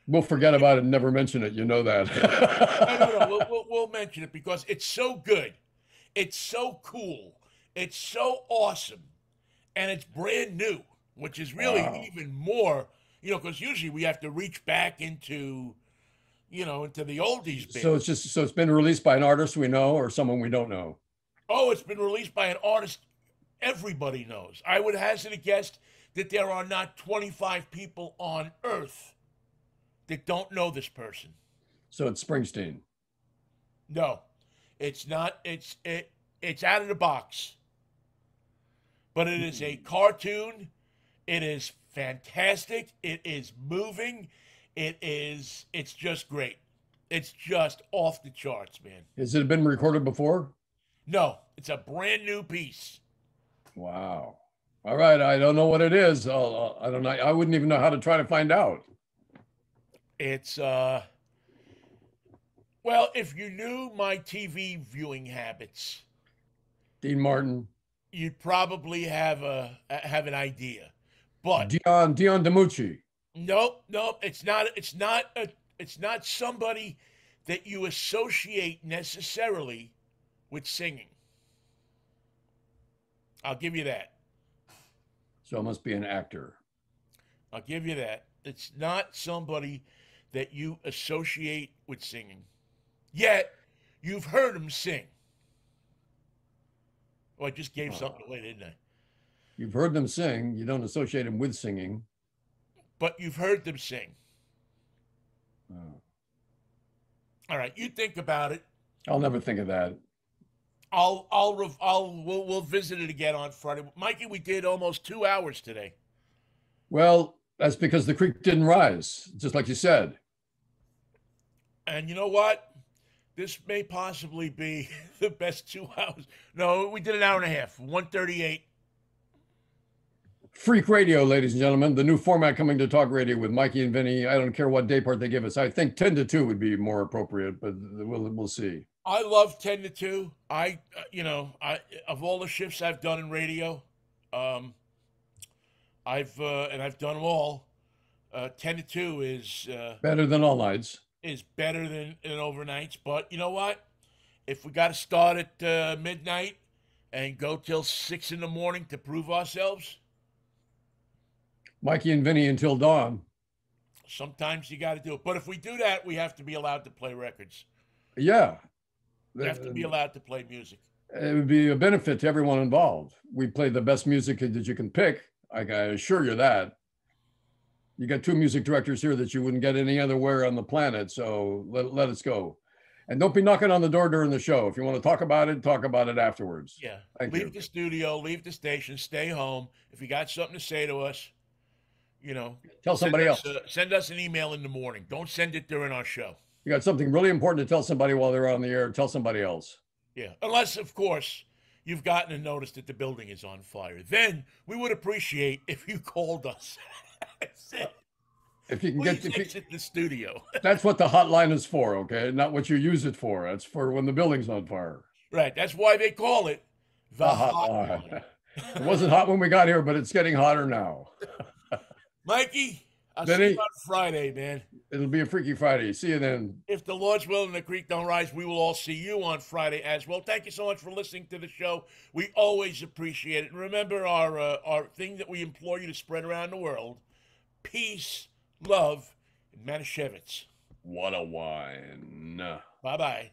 We'll forget about it and never mention it. You know that. No. We'll mention it because it's so good. It's so cool. It's so awesome. And it's brand new, which is really even more, because usually we have to reach back into the oldies bit. So it's been released by an artist we know or someone we don't know. Oh, it's been released by an artist everybody knows. I would hazard a guess that there are not 25 people on Earth that don't know this person. So it's Springsteen. No, it's not. It's out of the box. But it is a cartoon. It is fantastic. It is moving. It's just great. It's just off the charts, man. Has it been recorded before? No, it's a brand new piece. Wow. All right. I don't know what it is. I don't know. I wouldn't even know how to try to find out. It's, well, if you knew my TV viewing habits, Dean Martin, you'd probably have an idea. But Dion DiMucci. Nope. It's not somebody that you associate necessarily with singing. I'll give you that. So it must be an actor. I'll give you that. It's not somebody that you associate with singing. Yet, you've heard him sing. Oh, I just gave something away, didn't I? You've heard them sing. You don't associate them with singing. But you've heard them sing. Oh. All right, you think about it. I'll never think of that. We'll visit it again on Friday. Mikey, we did almost 2 hours today. Well, that's because the creek didn't rise, just like you said. And you know what? This may possibly be the best 2 hours. No, we did an hour and a half, 138. Freak Radio, ladies and gentlemen, the new format coming to Talk Radio with Mikey and Vinny. I don't care what day part they give us. I think 10 to 2 would be more appropriate, but we'll see. I love 10 to 2. Of all the shifts I've done in radio, I've done them all. 10 to 2 is better than all nights. Is better than overnights. But you know what? If we got to start at midnight and go till 6 in the morning to prove ourselves, Mikey and Vinny until dawn. Sometimes you got to do it. But if we do that, we have to be allowed to play records. Yeah. We have to be allowed to play music. It would be a benefit to everyone involved. We play the best music that you can pick. I can assure you that. You got 2 music directors here that you wouldn't get any other where on the planet. So let us go. And don't be knocking on the door during the show. If you want to talk about it afterwards. Yeah. Leave the studio, leave the station, stay home. If you got something to say to us, tell somebody else. Send us an email in the morning. Don't send it during our show. You got something really important to tell somebody while they're on the air. Tell somebody else. Yeah. Unless, of course, you've gotten a notice that the building is on fire. Then we would appreciate if you called us. If you can exit the studio. That's what the hotline is for, okay? Not what you use it for. It's for when the building's on fire. Right. That's why they call it the hotline. It wasn't hot when we got here, but it's getting hotter now. Mikey, I'll see you on Friday, man. It'll be a Freaky Friday. See you then. If the Lord's will and the creek don't rise, we will all see you on Friday as well. Thank you so much for listening to the show. We always appreciate it. And remember our thing that we implore you to spread around the world: peace, love, and Manischewitz. What a wine. Bye-bye.